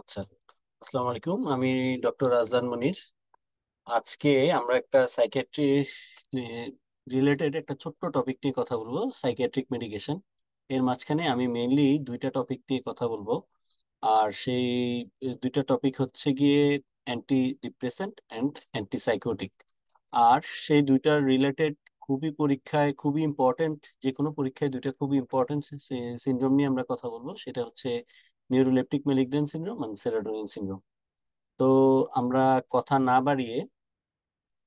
আচ্ছা, আসসালামু আলাইকুম। আমি ডক্টর রাজদান মনির। আজকে আমরা একটা সাইকিয়াট্রি রিলেটেড একটা ছোট্ট টপিক নিয়ে কথা বলবো, সাইকিয়াট্রিক মেডিকেশন। এর মাঝখানে আমি মেইনলি দুইটা টপিক নিয়ে কথা বলবো। আর সেই দুইটা টপিক হচ্ছে গিয়ে antidepressant and antipsychotic. আর সেই দুইটা রিলেটেড খুবই পরীক্ষায় খুবই ইম্পর্টেন্ট, যে কোনো পরীক্ষায় দুইটা খুবই ইম্পর্টেন্ট সিনড্রোম নিয়ে আমরা কথা বলবো। সেটা হচ্ছে নিউরোলেপটিক ম্যালিগন্যান্ট সিনড্রোম আর সেরোটোনিন সিনড্রোম। তো আমরা কথা না বাড়িয়ে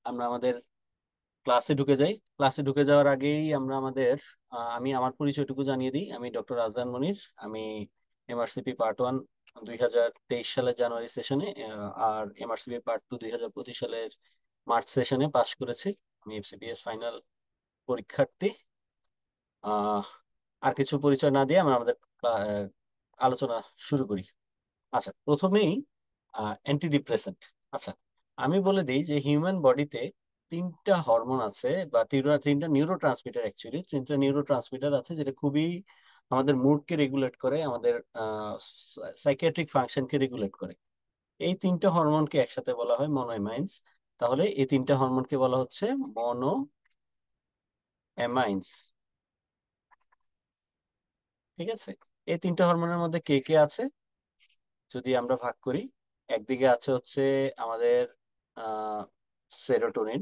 আমরা আমাদের ক্লাসে ঢুকে যাই। ক্লাসে ঢুকে যাওয়ার আগেই আমরা আমি আমার পরিচয়টুকু জানিয়ে দিই। আমি ডক্টর রাজদান মনির। আমি এমআরসিপি পার্ট 1 2023 সালের জানুয়ারি সেশনে, আর এমআরসিপি পার্ট 2 2025 সালের মার্চ সেশনে পাশ করেছি। আমি এফসিপিএস ফাইনাল পরীক্ষার্থী। আহ আর কিছু পরিচয় না দিয়ে আমরা আমাদের আলোচনা শুরু করি। আচ্ছা, প্রথমেই অ্যান্টি ডিপ্রেসেন্ট। আচ্ছা, আমি বলে দিই যে হিউম্যান বডিতে তিনটা হরমোন আছে, বা তিনটা নিউরো ট্রান্সমিটার, অ্যাকচুয়ালি তিনটা নিউরো ট্রান্সমিটার আছে, যেটা খুবই আমাদের মুডকে রেগুলেট করে, আমাদের সাইকিয়াট্রিক ফাংশনকে রেগুলেট করে। এই তিনটা হরমোনকে একসাথে বলা হয় মনোএমাইন্স। তাহলে এই তিনটা হরমোনকে বলা হচ্ছে মনোএমাইন্স। ঠিক আছে, এই তিনটা হরমোনের মধ্যে কে কে আছে যদি আমরা ভাগ করি। একদিকে আছে হচ্ছে আমাদের আহ সেরোটোনিন,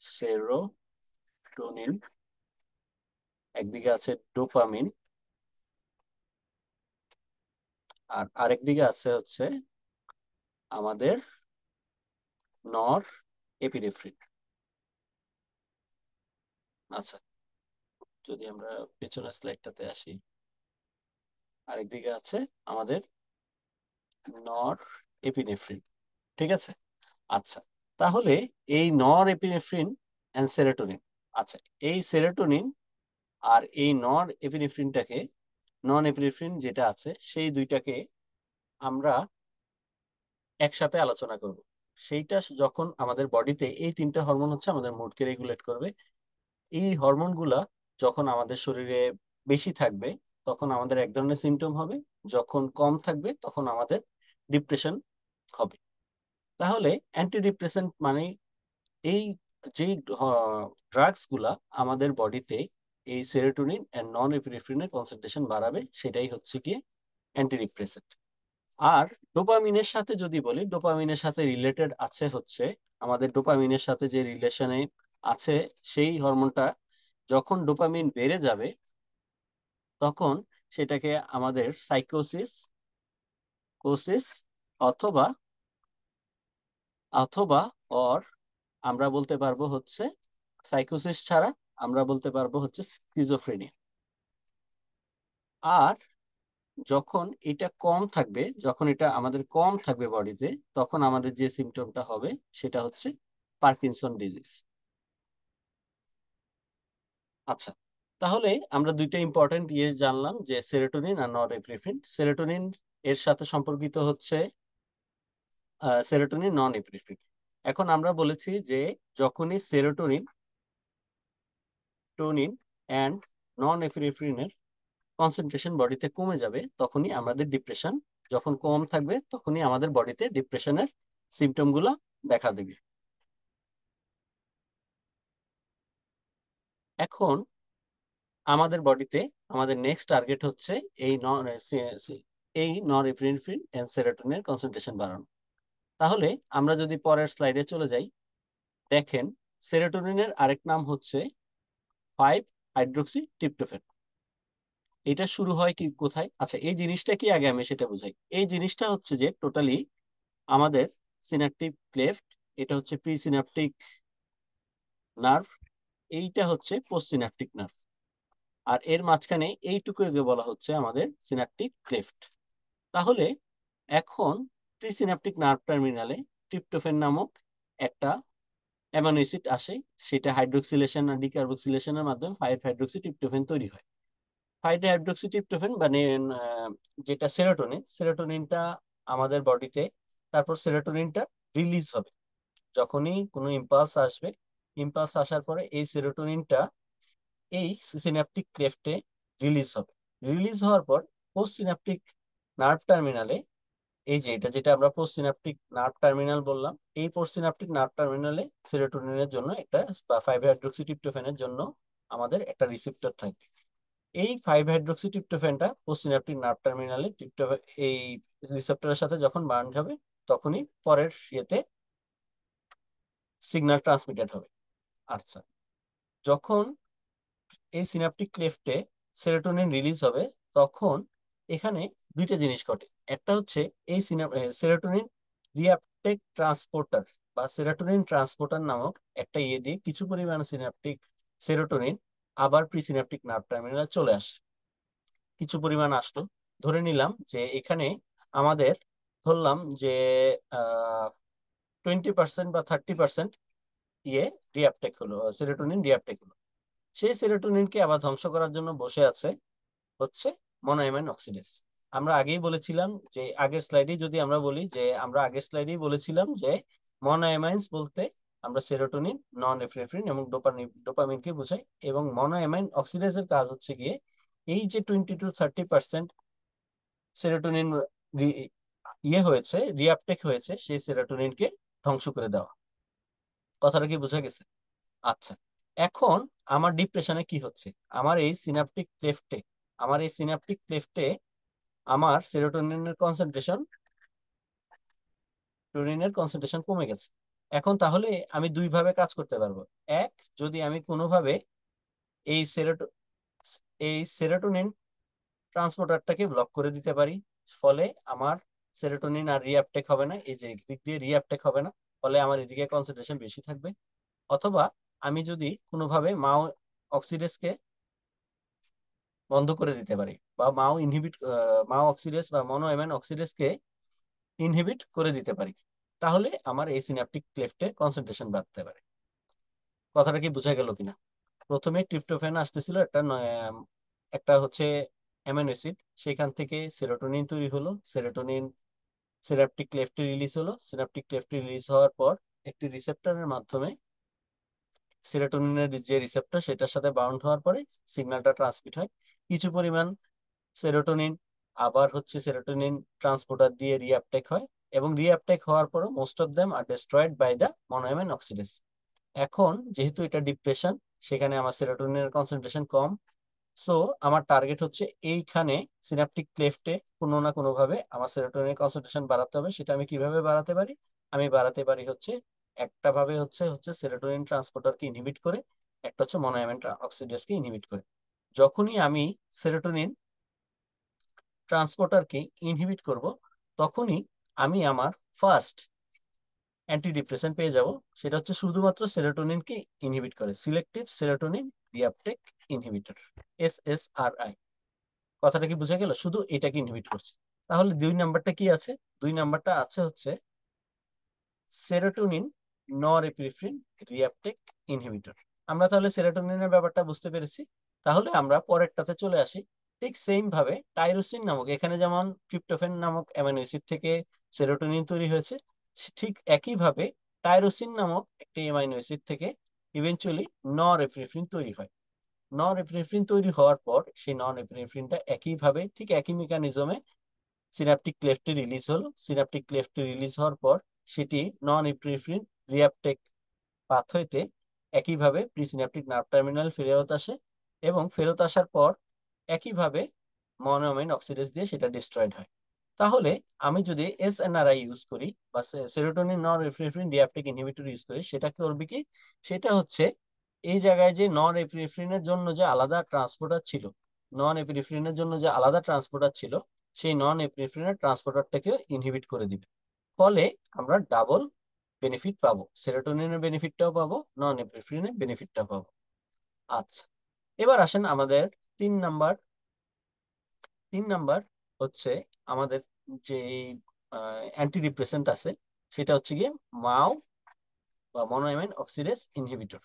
সেরোটোনিন। একদিকে আছে ডোপামিন, আর আরেকদিকে আছে হচ্ছে আমাদের নর এপিনেফ্রিন। আচ্ছা, যদি আমরা পেছনের স্লাইডটাতে আসি, আরেকদিকে আছে আমাদের নর এপিনেফ্রিন। ঠিক আছে। আচ্ছা, তাহলে এই নর এপিনেফ্রিন এন্ড সেরোটোনিন, আচ্ছা, এই সেরোটোনিন আর এই নর এপিনেফ্রিনটাকে, নন এপিনেফ্রিন যেটা আছে, সেই দুইটাকে আমরা একসাথে আলোচনা করব। সেইটা যখন আমাদের বডিতে, এই তিনটা হরমোন হচ্ছে আমাদের মুডকে রেগুলেট করবে। এই হরমোনগুলা যখন আমাদের শরীরে বেশি থাকবে তখন আমাদের এক ধরনের সিমটম হবে, যখন কম থাকবে তখন আমাদের ডিপ্রেশন হবে। তাহলে অ্যান্টি ডিপ্রেসেন্ট মানে এই যেই ড্রাগস গুলা আমাদের বডিতে এই সেরোটোনিন এন্ড নন এপিনেফ্রিনের কনসেন্ট্রেশন বাড়াবে, সেটাই হচ্ছে কি অ্যান্টি ডিপ্রেসেন্ট। আর ডোপামিনের সাথে যদি বলি, ডোপামিনের সাথে রিলেটেড আছে হচ্ছে, আমাদের ডোপামিনের সাথে যে রিলেশনে আছে, সেই হরমোনটা যখন ডোপামিন বেড়ে যাবে তখন সেটাকে আমাদের সাইকোসিস, কোসিস, অথবা অথবা অর আমরা বলতে পারবো হচ্ছে, সাইকোসিস ছাড়া আমরা বলতে পারবো হচ্ছে স্কিজোফ্রেনিয়া। আর যখন এটা কম থাকবে, যখন এটা আমাদের কম থাকবে বডিতে, তখন আমাদের যে সিমটমটা হবে সেটা হচ্ছে পার্কিনসন ডিজিজ। আচ্ছা, তাহলে আমরা দুইটা ইম্পর্টেন্ট জানলাম, যে সেরোটোনিন আর নরএপিনেফ্রিন। সেরোটোনিন এর সাথে সম্পর্কিত হচ্ছে সেরোটোনিন নন এপিনেফ্রিন। এখন আমরা বলেছি যে যখনই সেরোটোনিন, টোনিন অ্যান্ড নন এপিনেফ্রিনের কনসেন্ট্রেশন বডিতে কমে যাবে, তখনই আমাদের ডিপ্রেশন, যখন কম থাকবে তখনই আমাদের বডিতে ডিপ্রেশনের সিমটম গুলা দেখা দেবে। এখন আমাদের বডিতে আমাদের নেক্সট টার্গেট হচ্ছে এই নন এপিনেফ্রিন এন্ড সেরোটোনিনের কনসেন্ট্রেশন বাড়ানো। তাহলে আমরা যদি পরের স্লাইডে চলে যাই, দেখেন সেরোটোনিনের আরেক নাম হচ্ছে 5 হাইড্রোক্সি ট্রিপ্টোফ্যান। এটা শুরু হয় কি কোথায়? আচ্ছা, এই জিনিসটা কি আগে আমি সেটা বুঝাই। এই জিনিসটা হচ্ছে যে টোটালি আমাদের সিনাপটিক ক্লেফট, এটা হচ্ছে প্রি সিনাপটিক নার্ভ, এইটা হচ্ছে পোস্ট সিনাপটিক নার্ভ, আর এর মাঝখানে এইটুকুকে বলা হচ্ছে আমাদের সিনাপটিক ক্লেফট। তাহলে এখন প্রি সিনাপটিক নার্ভ টার্মিনালে ট্রিপ্টোফ্যান নামক একটা অ্যামাইনো অ্যাসিড আসে, সেটা হাইড্রোক্সিলেশন আর ডিকার্বক্সিলেশনের মাধ্যমে 5 হাইড্রোক্সি ট্রিপ্টোফ্যান তৈরি হয়। 5 হাইড্রোক্সি ট্রিপ্টোফ্যান মানে যেটা সেরোটোনিন, সেরোটোনিনটা আমাদের বডিতে, তারপর সেরোটোনিনটা রিলিজ হবে যখনই কোনো ইম্পালস আসবে। ইম্পালস আসার পরে এই সেরোটোনিনটা এই সিনাপটিক ক্লেফটে রিলিজ হবে। রিলিজ হওয়ার পর পোস্ট সিনাপটিক নার্ভ টার্মিনালে, এই যে এটা যেটা আমরা পোস্ট সিনাপটিক নার্ভ টার্মিনাল বললাম, এই পোস্ট সিনাপটিক নার্ভ টার্মিনালে সেরোটোনিনের জন্য একটা বা 5-হাইড্রোক্সিট্রিপ্টোফ্যানের জন্য আমাদের একটা রিসেপ্টর থাকে। এই 5-হাইড্রোক্সিট্রিপ্টোফ্যানটা পোস্ট সিনাপটিক নার্ভ টার্মিনালে এই রিসেপ্টরের সাথে যখন বাউন্ড হবে তখনই পরের ইয়েতে সিগন্যাল ট্রান্সমিটেড হবে। আচ্ছা, যখন এই সিনাপটিক ক্লেফটে সেরোটোনিন রিলিজ হবে তখন এখানে দুইটা জিনিস ঘটে। একটা হচ্ছে এই সেরোটোনিন রিআপটেক ট্রান্সপোর্টার বা সেরোটোনিন ট্রান্সপোর্টার নামক একটা ইয়ে দিয়ে কিছু পরিমাণ সেরোটোনিন আবার প্রিসিনাপটিক নার্ভ টার্মিনালে চলে আসে। কিছু পরিমাণ আসলো, ধরে নিলাম যে এখানে আমাদের ধরলাম যে 20% বা 30% ইয়ে রিআপটেক হলো, সেরোটোনিন রিআপটেক হলো। সেই সেরোটোনিনকে আবার ধ্বংস করার জন্য বসে আছে হচ্ছে মনোএমাইন অক্সিডেজ। আমরা আগেই বলেছিলাম যে আগের স্লাইডে যদি আমরা বলি যে আমরা আগের স্লাইডেই বলেছিলাম যে মনোএমাইন্স বলতে আমরা সেরোটোনিন, নন এফ্রেফ্রিন এবং ডোপামিনকে বোঝাই, এবং মনোএমাইন অক্সিডেজের কাজ হচ্ছে গিয়ে এই যে 20 to 30% সেরোটোনিন ইয়ে হয়েছে, রিআপটেক হয়েছে, সেই সেরোটোনিনকে ধ্বংস করে দেওয়া। কথাটা কি বোঝা গেছে? আচ্ছা, এখন আমার ডিপ্রেশনে কি হচ্ছে, আমার এই সিনাপটিক ক্লেফটে আমার সেরোটোনিনের কনসেন্ট্রেশন কমে গেছে। এখন তাহলে আমি দুই ভাবে কাজ করতে পারবো। এক, যদি আমি কোনোভাবে এই সেরোটো এই সেরোটোনিন ট্রান্সপোর্টারটাকে ব্লক করে দিতে পারি, ফলে আমার সেরোটোনিন আর রিঅ্যাপটেক হবে না, এই যে দিক দিয়ে রিঅ্যাপটেক হবে না, ফলে আমার এদিকে কনসেন্ট্রেশন বেশি থাকবে। অথবা আমি যদি কোনোভাবে মাও অক্সিডেজকে বন্ধ করে দিতে পারি, বা মাও অক্সিডেজ বা মনোএমাইন অক্সিডেজকে ইনহিবিট করে দিতে পারি, তাহলে আমার এই সিনাপটিক ক্লেফটে কনসেন্ট্রেশন বাড়তে পারে। কথাটা কি বোঝা গেল কিনা? প্রথমে ট্রিপ্টোফ্যান আসতেছিল, একটা হচ্ছে অ্যামিনো অ্যাসিড, সেখান থেকে সেরোটোনিন তৈরি হলো, সেরোটোনিন সিনাপটিক ক্লেফটে রিলিজ হলো, সিনাপটিক ক্লেফটে রিলিজ হওয়ার পর একটি রিসেপ্টরের মাধ্যমে সেরোটোনিনের যে রিসেপ্টর সেটার সাথে বাউন্ড হওয়ার পরে সিগন্যালটা ট্রান্সমিট হয়। কিছু পরিমাণ সেরোটোনিন আবার হচ্ছে সেরোটোনিন ট্রান্সপোর্টার দিয়ে রিঅ্যাপটেক হয়, এবং রিঅ্যাপটেক হওয়ার পরও most of them are destroyed by the monoamine oxidase. এখন যেহেতু এটা ডিপ্রেশন, সেখানে আমার সেরোটোনিনের কনসেন্ট্রেশন কম, সো আমার টার্গেট হচ্ছে এইখানে সিনাপটিক ক্লেফটে কোনো না কোনো ভাবে আমার সেরোটোনিনের কনসেন্ট্রেশন বাড়াতে হবে। সেটা আমি কিভাবে বাড়াতে পারি? আমি বাড়াতে পারি হচ্ছে একটা ভাবে হচ্ছে হচ্ছে সেরোটোনিন ট্রান্সপোর্টারকে ইনহিবিট করে, একটা হচ্ছে মনোঅ্যামাইন অক্সিডেজকে ইনহিবিট করে। যখনই আমি সেরোটোনিন ট্রান্সপোর্টারকে ইনহিবিট করব, তখনই আমি আমার ফার্স্ট অ্যান্টিডিপ্রেসেন্ট পেয়ে যাব। সেটা হচ্ছে শুধুমাত্র সেরোটোনিনকে ইনহিবিট করে, selective serotonin reuptake inhibitor, SSRI। কথাটা কি বোঝা গেল? শুধু এটাকে ইনহিবিট করছে। তাহলে দুই নাম্বারটা কি আছে? দুই নাম্বারটা আছে হচ্ছে সেরোটোনিন নরএপিনেফ্রিন রিঅ্যাপটেক ইনহিবিটর। আমরা তাহলে সেরোটোনিনের ব্যাপারটা বুঝতে পেরেছি। তাহলে আমরা পরেরটাতে চলে আসি। ঠিক সেম ভাবে টাইরোসিন নামক, এখানে যেমন ট্রিপ্টোফ্যান নামক অ্যামিনো অ্যাসিড থেকে সেরোটোনিন তৈরি হয়েছে, ঠিক একইভাবে টাইরোসিন নামক একটি অ্যামিনো অ্যাসিড থেকে ইভেনচুয়ালি নরএপিনেফ্রিন তৈরি হয়। নরএপিনেফ্রিন তৈরি হওয়ার পর সেই নরএপিনেফ্রিনটা একইভাবে ঠিক একই মেকানিজমে সিনাপটিক ক্লেফটে রিলিজ হলো। সিনাপটিক ক্লেফটে রিলিজ হওয়ার পর সেটি নন এপিনেফ্রিন রিঅ্যাপটেক পাথওয়েতে একইভাবে প্রিসিনাপটিক নার্ভ টার্মিনাল ফেরত আসে, এবং ফেরত আসার পর একইভাবে মনোঅ্যামাইন অক্সিডেজ দিয়ে সেটা ডিস্ট্রয়েড হয়। তাহলে আমি যদি SNRI ইউজ করি বা serotonin norepinephrine reuptake inhibitor use করি, সেটা করবে কি? সেটা হচ্ছে এই জায়গায় যে নন এপিনেফ্রিনের জন্য যে আলাদা ট্রান্সপোর্টার ছিল, নন এপিনেফ্রিনের জন্য যে আলাদা ট্রান্সপোর্টার ছিল, সেই নন এপিনেফ্রিনের ট্রান্সপোর্টারটাকেও ইনহিবিট করে দিবে। ফলে আমরা ডাবল বেনিফিট পাবো, সেরোটোনিনের বেনিফিটটাও পাবো, নন এপিনেফ্রিনের বেনিফিটটাও পাবো। আচ্ছা, এবার আসেন আমাদের তিন নাম্বার। তিন নাম্বার হচ্ছে আমাদের যে অ্যান্টি ডিপ্রেসেন্ট আছে, সেটা হচ্ছে গিয়ে মাও বা মনোঅ্যামাইন oxidase inhibitor.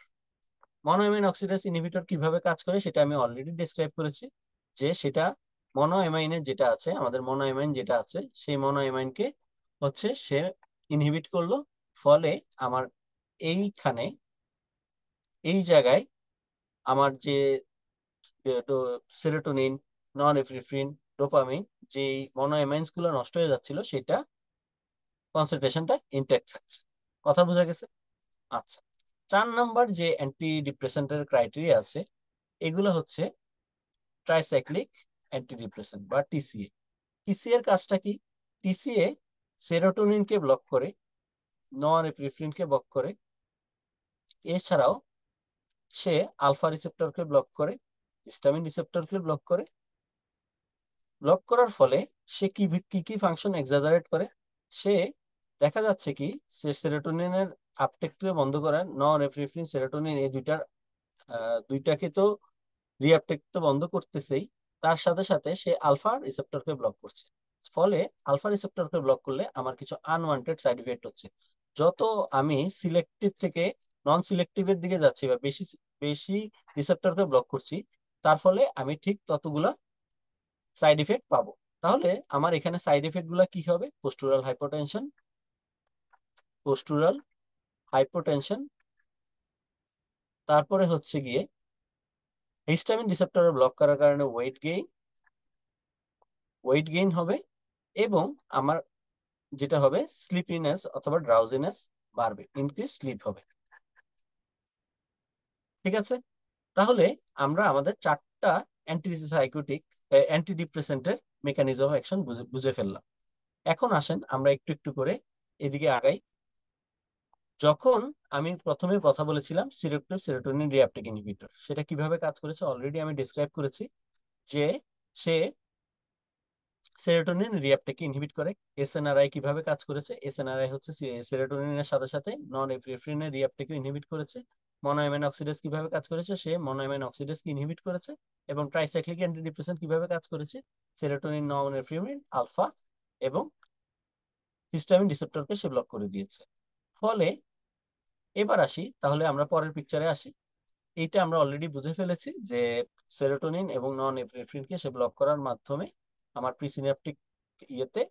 Monoamine oxidase inhibitor কিভাবে কাজ করে সেটা আমি অলরেডি ডিসক্রাইব করেছি, যে সেটা মনোঅ্যামাইনের যেটা আছে, আমাদের মনোঅ্যামাইন যেটা আছে, সেই মনোঅ্যামাইনকে হচ্ছে সে ইনহিবিট করলো, ফলে আমার এইখানে এই জায়গায় আমার যে সেরোটোনিন নন এফ্রিফ্রিন, ডোপামিন, যে মনোএমাইন্স গুলো নষ্ট হয়ে যাচ্ছিল সেটা কনসেন্ট্রেশনটা ইনটেক্ট থাকছে। কথা বোঝা গেছে? আচ্ছা, 4 নাম্বার যে অ্যান্টি ডিপ্রেসেন্টের ক্রাইটেরিয়া আছে এগুলো হচ্ছে ট্রাইসাইক্লিক অ্যান্টি ডিপ্রেসেন্ট বা টিসিএ। টিসিএ এর কাজটা কি? টিসিএ সেরোটোনিনকে ব্লক করে, নন এফ্রিফ্রিনকে ব্লক করে, এছাড়াও সে আলফা রিসেপ্টরকে ব্লক করে, হিস্টামিন রিসেপ্টরকে ব্লক করে। ব্লক করার ফলে সে কি কি কি ফাংশন এক্সাজারেট করে? সে দেখা যাচ্ছে কি সে সেরোটোনিনের আপটেককে বন্ধ করে, নন এফ্রিফ্রিন সেরোটোনিন এই দুইটাকে তো রিআপটেক তো বন্ধ করতেছেই, তার সাথে সাথে সে আলফা রিসেপ্টরকে ব্লক করছে। ফলে আলফা রিসেপ্টরকে ব্লক করলে আমার কিছু আনওয়ান্টেড সাইড ইফেক্ট হচ্ছে। যত আমি সিলেক্টিভ থেকে নন সিলেক্টিভের দিকে যাচ্ছি বা বেশি বেশি রিসেপ্টরকে ব্লক করছি, তার ফলে আমি ঠিক ততগুলা সাইড ইফেক্ট পাবো। তাহলে আমার এখানে সাইড ইফেক্ট গুলা কি হবে? পোস্টুরাল হাইপোটেনশন, পোস্টুরাল হাইপোটেনশন, তারপরে হচ্ছে গিয়ে হিস্টামিন রিসেপ্টর ব্লক করার কারণে ওয়েট গেইন হবে, এবং আমার যেটা হবে স্লিপিনেস অথবা ড্রাউজিনেস বাড়বে, ইনক্রিজ স্লিপ হবে। ঠিক আছে, তাহলে আমরা আমাদের 4টা অ্যান্টিসাইকোটিক অ্যান্টিডিপ্রেসেন্টের মেকানিজম অফ অ্যাকশন বুঝে ফেললাম। এখন আসেন আমরা একটু একটু করে এদিকে আগাই। যখন আমি প্রথমে কথা বলেছিলাম সিলেক্টিভ সেরোটোনিন রিআপটেক ইনহিবিটর, সেটা কিভাবে কাজ করেছে অলরেডি আমি ডিসক্রাইব করেছি, যে সে সেরোটোনিন রিআপটেককে ইনহিবিট করে। এসএনআরআই কিভাবে কাজ করেছে? এসএনআরআই হচ্ছে সেরোটোনিনের সাথে সাথে নন এপিনেফ্রিনের রিআপটেককে ইনহিবিট করেছে। মনোঅ্যামাইন অক্সিডেজ কিভাবে কাজ করেছে? সে মনোঅ্যামাইন অক্সিডেজকে ইনহিবিট করেছে। এবং ট্রাইসাইক্লিক অ্যান্টিডিপ্রেসেন্ট কিভাবে কাজ করেছে? সেরোটোনিন, নন এপিনেফ্রিন, আলফা এবং হিস্টামিন রিসেপ্টরকে সে ব্লক করে দিয়েছে। ফলে এবার আসি, তাহলে আমরা পরের পিকচারে আসি। এইটা আমরা অলরেডি বুঝে ফেলেছি যে সেরোটোনিন এবং নন এপিনেফ্রিনকে সে ব্লক করার মাধ্যমে আমার প্রিসিনাপটিক ইয়েতে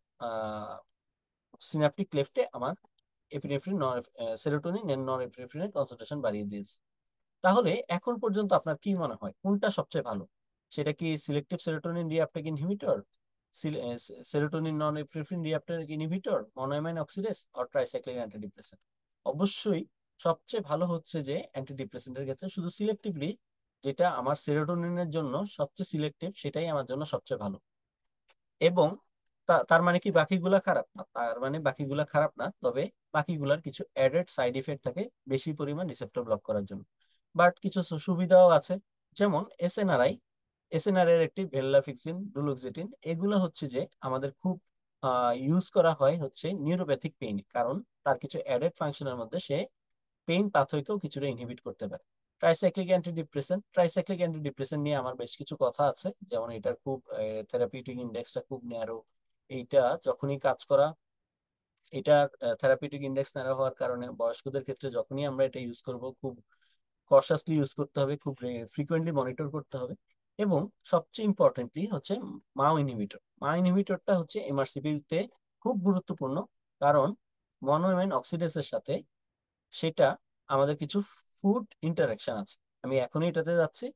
সিনাপটিক ক্লেফটে আমার এপিনেফ্রিন সেরোটোনিন এন্ড নন এপিনেফ্রিনের কনসেন্ট্রেশন বাড়িয়ে দিয়েছে। তাহলে এখন পর্যন্ত আপনার কি মনে হয় কোনটা সবচেয়ে ভালো? সেটা কি selective serotonin reuptake inhibitor, serotonin norepinephrine reuptake inhibitor, monoamine oxidase or tricyclic antidepressant? অবশ্যই সবচেয়ে ভালো হচ্ছে যে অ্যান্টিডিপ্রেসেন্টের ক্ষেত্রে শুধু সিলেক্টিভলি যেটা আমার সেরোটোনিনের জন্য সবচেয়ে সিলেক্টিভ সেটাই আমার জন্য সবচেয়ে ভালো। এবং তার মানে কি বাকিগুলা খারাপ না? তার মানে বাকিগুলা খারাপ না, তবে বাকিগুলার কিছু অ্যাডেড সাইড ইফেক্ট থাকে বেশি পরিমাণ রিসেপ্টর ব্লক করার জন্য। বাট কিছু সুবিধাও আছে, যেমন এসএনআরআই, এসএনআরআই এর একটি ভেল্লাফিক্সিন, ডুলোক্সিটিন, এগুলো হচ্ছে যে আমাদের খুব ইউজ করা হয় হচ্ছে নিউরোপ্যাথিক পেইন, কারণ তার কিছু অ্যাডেড ফাংশনের মধ্যে সে পেইন পাথওয়েকেও কিছুটা ইনহিবিট করতে পারে। ট্রাইসাইক্লিক অ্যান্টিডিপ্রেসেন্ট নিয়ে আমার বেশ কিছু কথা আছে, যেমন এটার খুব থেরাপিউটিক ইন্ডেক্সটা খুব ন্যারো। এইটা যখনই কাজ করা, এটা থেরাপিউটিক ইন্ডেক্স ন্যারো হওয়ার কারণে বয়স্কদের ক্ষেত্রে যখনই আমরা এটা ইউজ করব খুব কশাসলি ইউজ করতে হবে, খুব ফ্রিকোয়েন্টলি মনিটর করতে হবে। এবং সবচেয়ে ইম্পর্টেন্টলি হচ্ছে মাও ইনহিবিটর। মাও ইনহিবিটরটা হচ্ছে এমআরসিপি তে খুব গুরুত্বপূর্ণ, কারণ মনোঅ্যামাইন অক্সিডেজের সাথে সেটা আমাদের কিছু ফুড ইন্টারাকশন আছে। আমি এখনই এটাতে যাচ্ছি,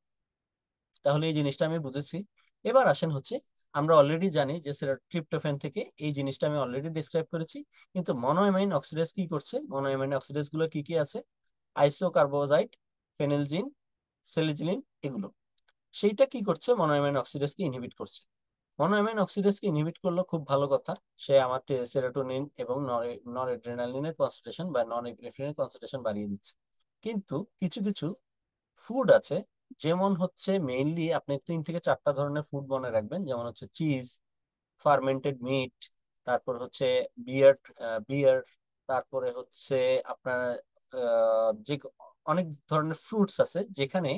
তাহলে এই জিনিসটা আমি বুঝেছি। এবার আসেন হচ্ছে আমরা অলরেডি জানি যে ট্রিপ্টোফ্যান থেকে এই জিনিসটা আমি অলরেডি ডিসক্রাইব করেছি, কিন্তু মনোঅ্যামাইন অক্সিডেজ কি করছে? মনোঅ্যামাইন অক্সিডেজ গুলো কি কি আছে? আইসোকার্বোজাইট, ফেনিলজিন, সেলিজিলিন, এগুলো। সেইটা কি করছে? মনোঅ্যামাইন অক্সিডেজকে ইনহিবিট করছে। মনোঅ্যামাইন অক্সিডেজকে ইনহিবিট করলো, খুব ভালো কথা, সে আমার সেরোটোনিন এবং নরএড্রেনালিনের কনসেন্ট্রেশন বা নন এপিনেফ্রিনের কনসেন্ট্রেশন বাড়িয়ে দিচ্ছে। কিন্তু কিছু কিছু ফুড আছে, যেমন হচ্ছে মেইনলি আপনি 3 থেকে 4টা ধরনের ফুড মনে রাখবেন, যেমন হচ্ছে চিজ, ফার্মেন্টেড মিট, তারপর হচ্ছে বিয়ার, বিয়ার, তারপরে হচ্ছে আপনার যে অনেক ধরনের ফ্রুটস আছে যেখানে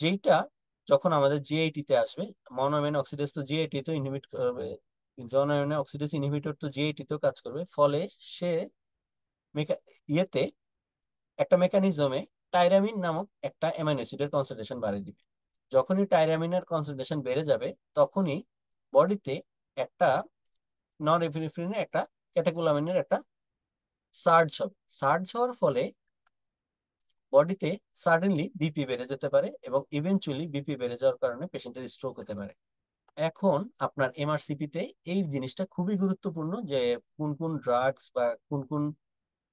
যেইটা যখন আমাদের জিআইটি তে আসবে, মনোঅ্যামাইন অক্সিডেজ তো জিআইটি তো ইনহিবিট করবে, মনোঅ্যামাইন অক্সিডেজ ইনহিবিটর তো জিআইটি তেও কাজ করবে। ফলে সে ইয়েতে একটা মেকানিজমে টাইরামিন নামক একটা অ্যামাইনো অ্যাসিডের কনসেন্ট্রেশন বাড়িয়ে দিবে। যখনই টাইরামিনের কনসেন্ট্রেশন বেড়ে যাবে তখনই বডিতে একটা নন এপিনেফ্রিনের একটা ক্যাটেকোলামিনের একটা সার্জ হবে। সার্জ হওয়ার ফলে বডিতে সাডেনলি বিপি বেড়ে যেতে পারে এবং ইভেনচুয়ালি বিপি বেড়ে যাওয়ার কারণে পেশেন্টের স্ট্রোক হতে পারে। এখন আপনার এমআরসিপি তে এই জিনিসটা খুবই গুরুত্বপূর্ণ যে কোন কোন ড্রাগস বা কোন কোন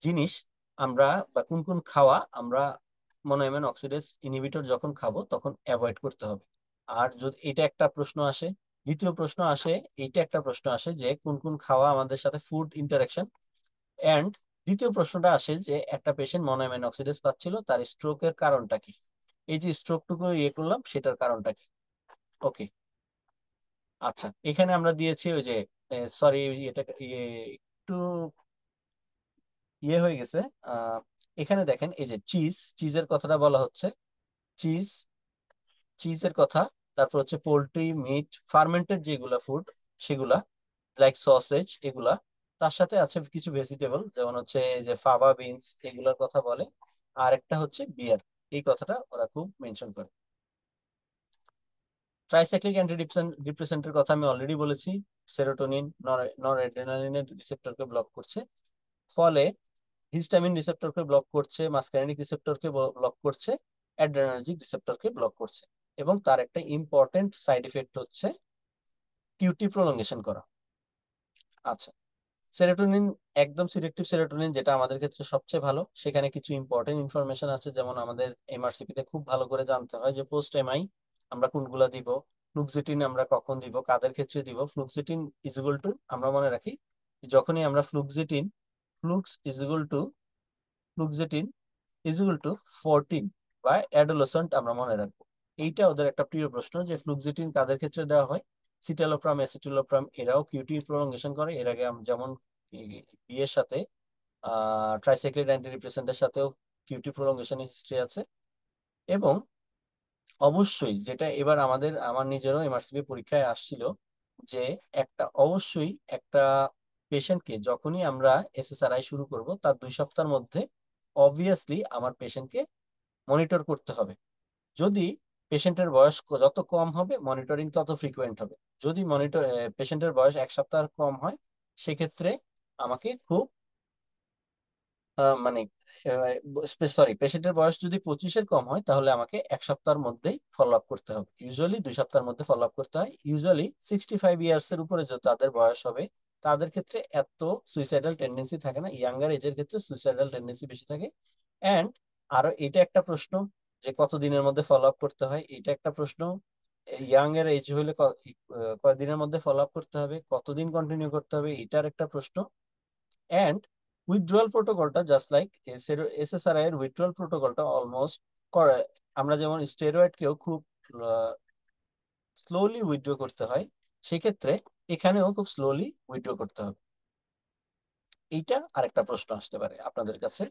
জিনিস আমরা বা কোন কোন খাওয়া আমরা মনোএমিন অক্সিডেজ ইনহিবিটর যখন খাবো তখন অ্যাভয়েড করতে হবে। আর যদি এটা একটা প্রশ্ন আসে, দ্বিতীয় প্রশ্ন আসে, এইটা একটা প্রশ্ন আসে যে কোন কোন খাওয়া আমাদের সাথে ফুড ইন্টারাকশন, এন্ড দ্বিতীয় প্রশ্নটা আসে যে একটা পেশেন্ট মনোএমিন অক্সিডেজ পাচ্ছিল, তার স্ট্রোকের কারণটা কি, এই যে স্ট্রোকটুকু ইয়ে করলাম সেটার কারণটা কি। ওকে, আচ্ছা এখানে আমরা দিয়েছি ওই যে, সরি এটা ইয়ে একটু ইয়ে হয়ে গেছে। আহ এখানে দেখেন এই যে চিজের কথাটা বলা হচ্ছে, চিজ চিজের কথা, তারপর হচ্ছে পোল্ট্রি, মিট, ফার্মেন্টেড যেগুলা ফুড সেগুলা, লাইক সসেজ এগুলা, তার সাথে আছে কিছু ভেজিটেবল যেমন হচ্ছে এই যে ফাবা বিনস এগুলোর কথা বলে, আর একটা হচ্ছে বিয়ার, এই কথাটা ওরা খুব মেনশন করে। ট্রাইসাইক্লিক অ্যান্টি ডিপ্রেসেন্টের কথা আমি অলরেডি বলেছি, সেরোটোনিন নর অ্যাড্রেনালিনের রিসেপ্টরকে ব্লক করছে, ফলে হিস্টামিন রিসেপ্টরকে ব্লক করছে, মাসকারেনিক রিসেপ্টরকে ব্লক করছে, অ্যাড্রেনার্জিক রিসেপ্টরকে ব্লক করছে, এবং তার একটা ইম্পর্টেন্ট সাইড ইফেক্ট হচ্ছে কিউটি প্রলঙ্গেশন করা। আচ্ছা, সেরোটোনিন, একদম সিলেক্টিভ সেরোটোনিন যেটা আমাদের ক্ষেত্রে সবচেয়ে ভালো, সেখানে কিছু ইম্পর্টেন্ট ইনফরমেশন আছে, যেমন আমাদের এমআরসিপি তে খুব ভালো করে জানতে হয় যে পোস্ট এমআই আমরা কোনগুলা দিব, ফ্লুক্সেটিন আমরা কখন দিব, কাদের ক্ষেত্রে দিব। ফ্লুক্সেটিন ইজুয়াল টু, আমরা মনে রাখি যখনই আমরা fluoxetine, flux equal two fluoxetine equal two 14 বা অ্যাডোলেসেন্ট আমরা মনে রাখবো। এইটা ওদের একটা প্রিয় প্রশ্ন যে ফ্লুক্সেটিন কাদের ক্ষেত্রে দেওয়া হয়। সিটালোপ্রাম, অ্যাসিটিলোপ্রাম এরাও কিউটি প্রলঙ্গেশন করে। এর আগে যেমন বিয়ের সাথে ট্রাইসাইক্লিক অ্যান্টিডিপ্রেসেন্টের সাথেও কিউটি প্রলঙ্গেশনের হিস্ট্রি আছে। এবং অবশ্যই যেটা এবার আমার নিজেরও এমআরসিপি পরীক্ষায় আসছিল, যে একটা অবশ্যই একটা পেশেন্টকে যখনই আমরা এসএসআরআই শুরু করব তার 2 সপ্তাহের মধ্যে অবভিয়াসলি আমার পেশেন্টকে মনিটর করতে হবে। যদি পেশেন্টের বয়স যত কম হবে মনিটরিং তত ফ্রিকোয়েন্ট হবে। যদি পেশেন্টের বয়স 1 সপ্তাহ কম হয়, সেক্ষেত্রে আমাকে খুব মানে সরি, পেশেন্টের বয়স যদি 25-এর কম হয় তাহলে আমাকে 1 সপ্তাহের মধ্যেই ফলো আপ করতে হবে। ইউজুয়ালি 2 সপ্তাহের মধ্যে ফলো আপ করতে হয়। ইউজুয়ালি 65 ইয়ার্স এর উপরে যে তাদের বয়স হবে তাদের ক্ষেত্রে এত সুইসাইডাল টেন্ডেন্সি থাকে না, ইয়াঙ্গার এজের ক্ষেত্রে সুইসাইডাল টেন্ডেন্সি বেশি থাকে। অ্যান্ড আরো এটা একটা প্রশ্ন যে কত দিনের মধ্যে ফলো আপ করতে হয়, এটা একটা প্রশ্ন। ইয়াং এর এজ হলে কয়দিনের মধ্যে ফলো আপ করতে হবে, কতদিন কন্টিনিউ করতে হবে, এটার একটা প্রশ্ন। অ্যান্ড উইথড্রয়াল প্রোটোকলটা জাস্ট লাইক এসএসআরআই এর উইথড্রয়াল প্রোটোকলটা অলমোস্ট করে। আমরা যেমন স্টেরয়েডকেও খুব স্লোলি উইথড্র করতে হয়, সেক্ষেত্রে এখানেও খুব স্লোলি উইথড্র করতে হবে। এইটা আরেকটা প্রশ্ন আসতে পারে আপনাদের কাছে,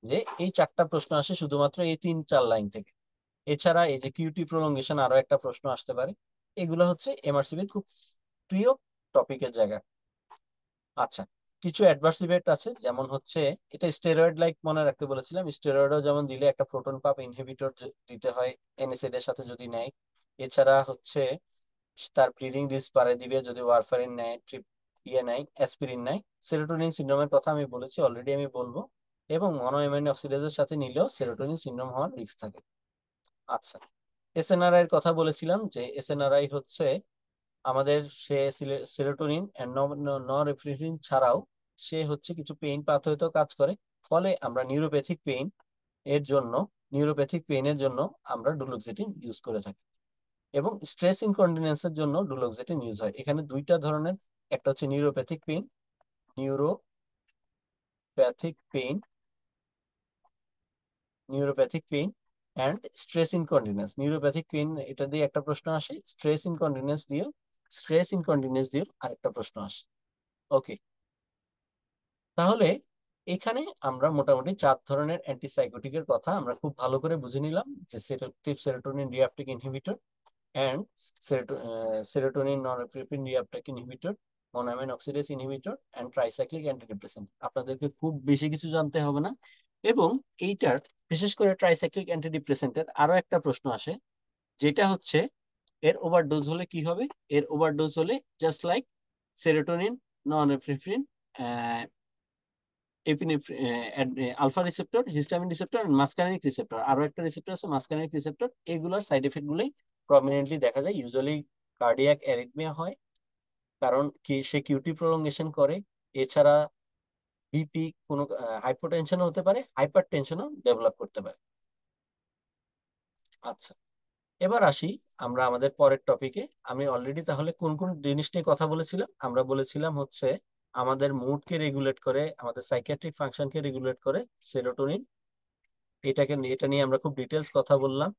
যে এই 4টা প্রশ্ন আসে শুধুমাত্র এই 3-4 লাইন থেকে। এছাড়া এই যে কিউটি প্রলঙ্গেশন আরো একটা প্রশ্ন আসতে পারে। এগুলো হচ্ছে এমআরসিবির খুব প্রিয় টপিকের জায়গা। আচ্ছা, কিছু অ্যাডভার্স ইফেক্ট আছে, যেমন হচ্ছে এটা স্টেরয়েড লাইক মনে রাখতে বলেছিলাম, স্টেরয়েডও যেমন দিলে একটা প্রোটন পাম্প ইনহিবিটর দিতে হয় এনএসএইড এর সাথে যদি নেয়। এছাড়া হচ্ছে তার ব্লিডিং রিস্ক বাড়ায় দিবে যদি ওয়ারফারিন নেয়, নেয়, অ্যাসপিরিন নেয়। সেরোটোনিন সিনড্রোমের কথা আমি বলেছি অলরেডি, আমি বলবো। এবং মনোএমিন অক্সিডেজের সাথে নিলেও সেরোটোনিন সিনড্রোম হওয়ার রিস্ক থাকে। আচ্ছা, এসএনআরআই এর কথা বলেছিলাম যে এসএনআরআই হচ্ছে আমাদের, সে সেরোটোনিন নরএফ্রিন ছাড়াও সে হচ্ছে কিছু পেইন পাথওয়েতেও কাজ করে। ফলে আমরা নিউরোপ্যাথিক পেইনের জন্য আমরা ডুলোক্সেটিন ইউজ করে থাকি। এবং স্ট্রেস ইনকন্টিনেন্সের জন্য ডুলোক্সেটিন ইউজ হয়। এখানে দুইটা ধরনের, একটা হচ্ছে neuropathic pain neuropathic pain and stress incontinence. Neuropathic pain এটা দিয়ে একটা প্রশ্ন আসে, স্ট্রেস ইনকন্টিনেন্স দিয়েও আরেকটা প্রশ্ন আসে। ওকে, তাহলে এখানে আমরা মোটামুটি 4 ধরনের অ্যান্টিসাইকোটিকের কথা আমরা খুব ভালো করে বুঝে নিলাম, যে selective serotonin reuptake inhibitor and serotonin norepinephrine reuptake inhibitor, monoamine oxidase inhibitor and tricyclic antidepressant. আপনাদেরকে খুব বেশি কিছু জানতে হবে না। এবং এইটার, বিশেষ করে ট্রাইসাইক্লিক অ্যান্টিডিপ্রেসেন্টের আরো একটা প্রশ্ন আসে, যেটা হচ্ছে এর ওভারডোজ হলে কি হবে। এর ওভারডোজ হলে just like serotonin, norepinephrine, alpha receptor, histamine receptor, muscarinic receptor, আরো একটা রিসেপ্টর আছে মাসকারেনিক রিসেপ্টর, এগুলোর সাইড এফেক্ট গুলোই প্রমিনেন্টলি দেখা যায় ইউজুয়ালি কার্ডিয়াক অ্যারিথমিয়া হয়, কারণ কি সে কিউটি প্রলঙ্গেশন করে। এছাড়া বিপি, কোনো হাইপোটেনশনও হতে পারে, হাইপার টেনশনও ডেভেলপ করতে পারে। আচ্ছা, এবার আসি আমরা আমাদের পরের টপিকে। আমি অলরেডি তাহলে কোন কোন জিনিস নিয়ে কথা বলেছিলাম? আমরা বলেছিলাম হচ্ছে আমাদের মুডকে রেগুলেট করে, আমাদের সাইকিয়াট্রিক ফাংশনকে রেগুলেট করে সেরোটোনিন। এটা নিয়ে আমরা খুব ডিটেলস কথা বললাম।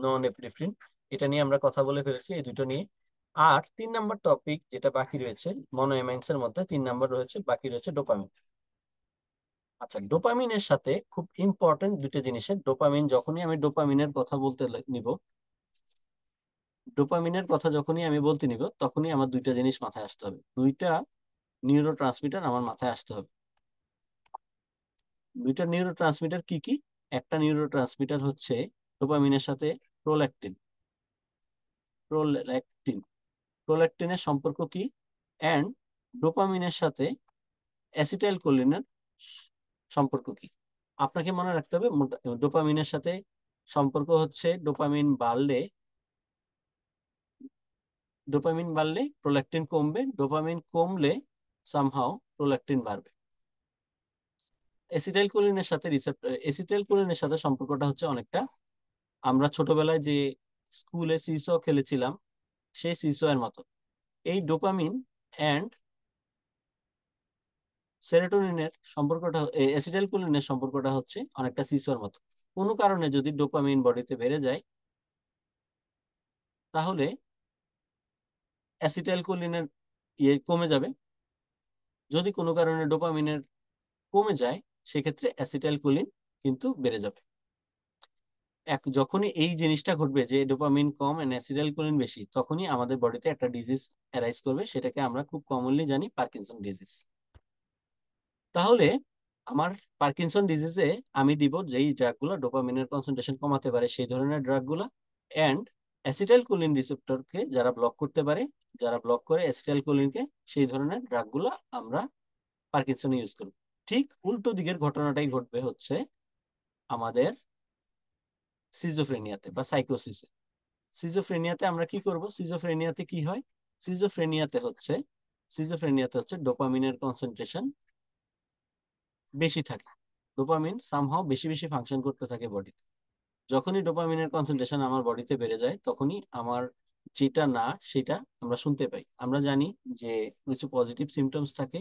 নন এপিনেফ্রিন, এটা নিয়ে আমরা কথা বলে ফেলেছি, এই দুটো নিয়ে। আর 3 নম্বর টপিক যেটা বাকি রয়েছে মনোএমাইন্স এর মধ্যে, 3 নম্বর রয়েছে, বাকি রয়েছে ডোপামিন। আচ্ছা, ডোপামিনের সাথে খুব ইম্পর্টেন্ট দুটো জিনিসের, ডোপামিন যখনই আমি ডোপামিনের কথা বলতে নিব, ডোপামিনের কথা যখনই আমি বলতে নিব, তখনই আমার দুইটা জিনিস মাথায় আসতে হবে, দুইটা নিউরো ট্রান্সমিটার আমার মাথায় আসতে হবে। দুইটা নিউরো ট্রান্সমিটার কি কি? একটা নিউরো ট্রান্সমিটার হচ্ছে ডোপামিনের সাথে প্রোল্যাকটিন। প্রোল্যাকটিন প্রোল্যাকটিনের সম্পর্ক কি? অ্যান্ড ডোপামিনের সাথে অ্যাসিটাইল কোলিনের সম্পর্ক কি? আপনাকে মনে রাখতে হবে ডোপামিনের সাথে সম্পর্ক হচ্ছে ডোপামিন বাড়লে প্রোল্যাকটিন কমবে, ডোপামিন কমলে সামহাও প্রোল্যাকটিন বাড়বে। এসিটাইল কোলিনের সাথে সম্পর্কটা হচ্ছে অনেকটা আমরা ছোটবেলায় যে স্কুলে সিসো খেলেছিলাম সেই সিসো এর মতো। এই ডোপামিন অ্যান্ড সেরোটোনিনের সম্পর্কটা, অ্যাসিটাইল কোলিনের সম্পর্কটা হচ্ছে অনেকটা সিসোর মতো। কোনো কারণে যদি ডোপামিন বডিতে বেড়ে যায়, তাহলে অ্যাসিটাইল কোলিনের কমে যাবে। যদি কোনো কারণে ডোপামিনের কমে যায়, সেক্ষেত্রে অ্যাসিটাইল কোলিন কিন্তু বেড়ে যাবে। যখনই এই জিনিসটা ঘটবে যে ডোপামিন কম এন্ড অ্যাসিটাইল কোলিন বেশি, তখনই আমাদের বডিতে একটা ডিজিজ অ্যারাইজ করবে, সেটাকে আমরা খুব কমনলি জানি পার্কিনসন ডিজিজ। তাহলে আমার পার্কিনসন ডিজিজে আমি দিব যেই ড্রাগগুলো ডোপামিনের কনসেন্ট্রেশন কমাতে পারে সেই ধরনের ড্রাগগুলো, এন্ড অ্যাসিটাইল কোলিন রিসেপ্টরকে যারা ব্লক করতে পারে, যারা ব্লক করে অ্যাসিটাইল কোলিনকে, সেই ধরনের ড্রাগগুলো আমরা পার্কিনসনে ইউজ করব। ঠিক উল্টো দিকের ঘটনাটাই ঘটবে হচ্ছে আমাদের সিজোফ্রেনিয়াতে বা সাইকোসিসে। সিজোফ্রেনিয়াতে আমরা কি করব? সিজোফ্রেনিয়াতে কি হয়? সিজোফ্রেনিয়াতে হচ্ছে ডোপামিনের কনসেন্ট্রেশন বেশি থাকে। ডোপামিন সামহাও বেশি বেশি ফাংশন করতে থাকে বডিতে। যখনই ডোপামিনের কনসেন্ট্রেশন আমার বডিতে বেড়ে যায়, তখনই আমার যেটা না সেটা আমরা শুনতে পাই। আমরা জানি যে কিছু পজিটিভ সিমটমস থাকে,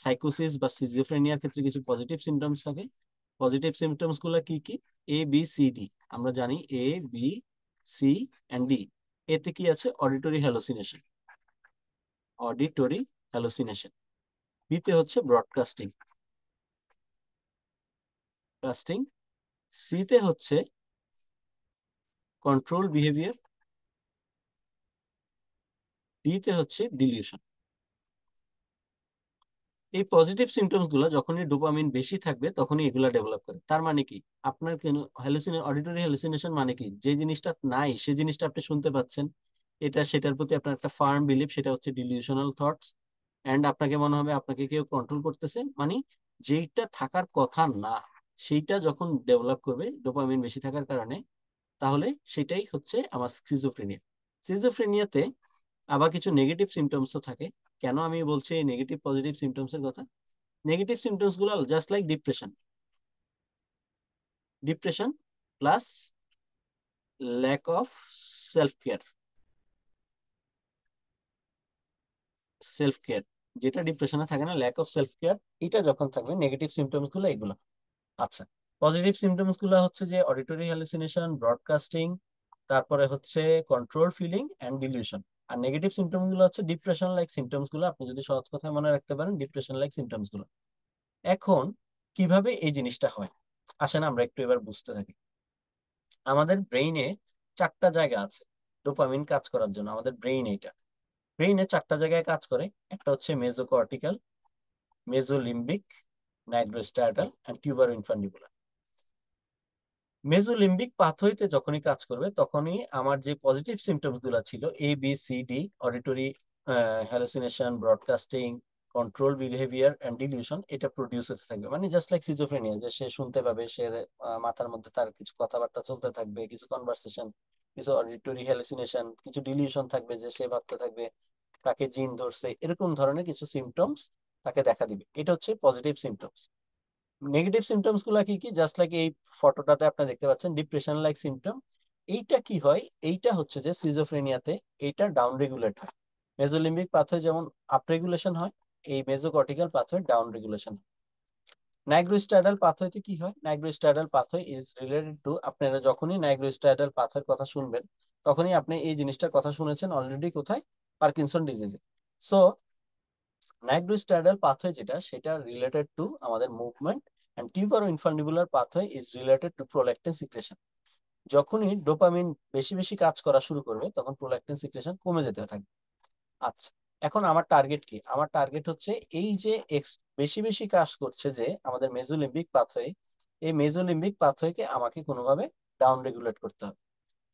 সাইকোসিস বা সিজোফ্রেনিয়ার ক্ষেত্রে কিছু পজিটিভ সিমটমস থাকে। পজিটিভ সিমটমস গুলো কি কি? ABCD। আমরা জানি A B C and D। এতে কি আছে? Auditory hallucination. বিতে হচ্ছে ব্রডকাস্টিং কাস্টিং। সিতে হচ্ছে কন্ট্রোল বিহেভিয়ার। ডিতে হচ্ছে ডিলিউশন। এই পজিটিভ সিমটমস গুলো যখনই ডোপামিন বেশি থাকবে তখনই এগুলা ডেভেলপ করে। তার মানে কি? আপনার কেন অডিটরি হ্যালুসিনেশন মানে কি? যে জিনিসটা নাই সে জিনিসটা আপনি শুনতে পাচ্ছেন, এটা সেটার প্রতি আপনার একটা ফার্ম বিলিফ, সেটা হচ্ছে ডিলিউশনাল থটস। এন্ড আপনাকে মনে হবে আপনাকে কেউ কন্ট্রোল করতেছে, মানে যেইটা থাকার কথা না সেইটা যখন ডেভেলপ করবে ডোপামিন বেশি থাকার কারণে, তাহলে সেটাই হচ্ছে আমার সিজোফ্রেনিয়া। সিজোফ্রেনিয়াতে আবার কিছু নেগেটিভ সিমটমসও থাকে। কেন আমি বলছি এই নেগেটিভ পজিটিভ সিমটমস এর কথা? নেগেটিভ সিমটমস গুলো just like depression. Depression plus lack of self care. Self care যেটা ডিপ্রেশনে থাকে না, ল্যাক অফ সেলফ কেয়ার, এটা যখন থাকবে নেগেটিভ সিমটমস গুলো এগুলো। আচ্ছা, পজিটিভ সিমটমস গুলো হচ্ছে যে অডিটরি হ্যালুসিনেশন, ব্রডকাস্টিং, তারপরে হচ্ছে কন্ট্রোল ফিলিং এন্ড ডিলিউশন। আর নেগেটিভ সিমটম গুলো হচ্ছে ডিপ্রেশন লাইক সিমটমস গুলো। আপনি যদি সহজ কথায় মনে রাখতে পারেন, ডিপ্রেশন লাইক সিমটমস গুলো। এখন কিভাবে এই জিনিসটা হয় আসেন আমরা একটু এবার বুঝতে থাকি। আমাদের ব্রেইনে 4টা জায়গা আছে ডোপামিন কাজ করার জন্য। আমাদের ব্রেইনে 4টা জায়গায় কাজ করে। একটা হচ্ছে মেজোকর্টিক্যাল, মেজোলিম্বিক, নাইগ্রোস্ট্যাটাল এন্ড টিউবার ইনফান্ডিবুলার। মেজোলিম্বিক পাথওয়েতে যখনই কাজ করবে, তখনই আমার যে পজিটিভ সিমটমস গুলো ছিল ABCD, auditory hallucination, broadcasting, control behaviour and delusion, এটা প্রডিউস হতে থাকবে। মানে জাস্ট লাইক সিজোফ্রেনিয়া, যে সে শুনতে পাবে, সে মাথার মধ্যে তার কিছু কথাবার্তা চলতে থাকবে, কিছু কনভারসেশন কিছু অডিটরি হ্যালুসিনেশন, কিছু ডিলিউশন থাকবে, যে সে ভাবতে থাকবে তাকে জিন ধরছে, এরকম ধরনের কিছু সিমটমস তাকে দেখা দিবে। এটা হচ্ছে পজিটিভ সিমটমস। নেগেটিভ সিমটমস গুলা কি কি? জাস্ট লাইক এই ফটোটাতে আপনি দেখতে পাচ্ছেন, ডিপ্রেশন লাইক সিমটম। এইটা কি হয়? এইটা হচ্ছে যে সিজোফ্রেনিয়াতে এইটা ডাউন রেগুলেট হয়। মেজোলিম্বিক পাথওয়ে যেমন আপ রেগুলেশন হয়, এই মেজোকর্টিক্যাল পাথওয়ে ডাউন রেগুলেশন। নাইগ্রোস্ট্রাডাল পাথওয়েতে কি হয়? নাইগ্রোস্ট্রাডাল পাথওয়ে ইজ রিলেটেড টু, আপনারা যখনই নাইগ্রোস্ট্রাডাল পাথওয়ের কথা শুনবেন তখনই আপনি এই জিনিসটার কথা শুনেছেন অলরেডি কোথায়? পার্কিনসন ডিজিজে। সো নাইগ্রোস্ট্রাডাল পাথওয়ে যেটা, সেটা রিলেটেড টু আমাদের movement, and tuberoinfundibular pathway is related to prolactin secretion. যখনই ডোপামিন বেশি বেশি কাজ করা শুরু করবে তখন প্রোল্যাক্টিন সিক্রেশন কমে যেতে থাকবে। আচ্ছা, এখন আমার টার্গেট কি? আমার টার্গেট হচ্ছে এই যে বেশি বেশি কাজ করছে যে আমাদের মেজোলিম্বিক পাথওয়ে, এই মেজোলিম্বিক পাথওয়েকে আমাকে কোনোভাবে ডাউন রেগুলেট করতে হবে।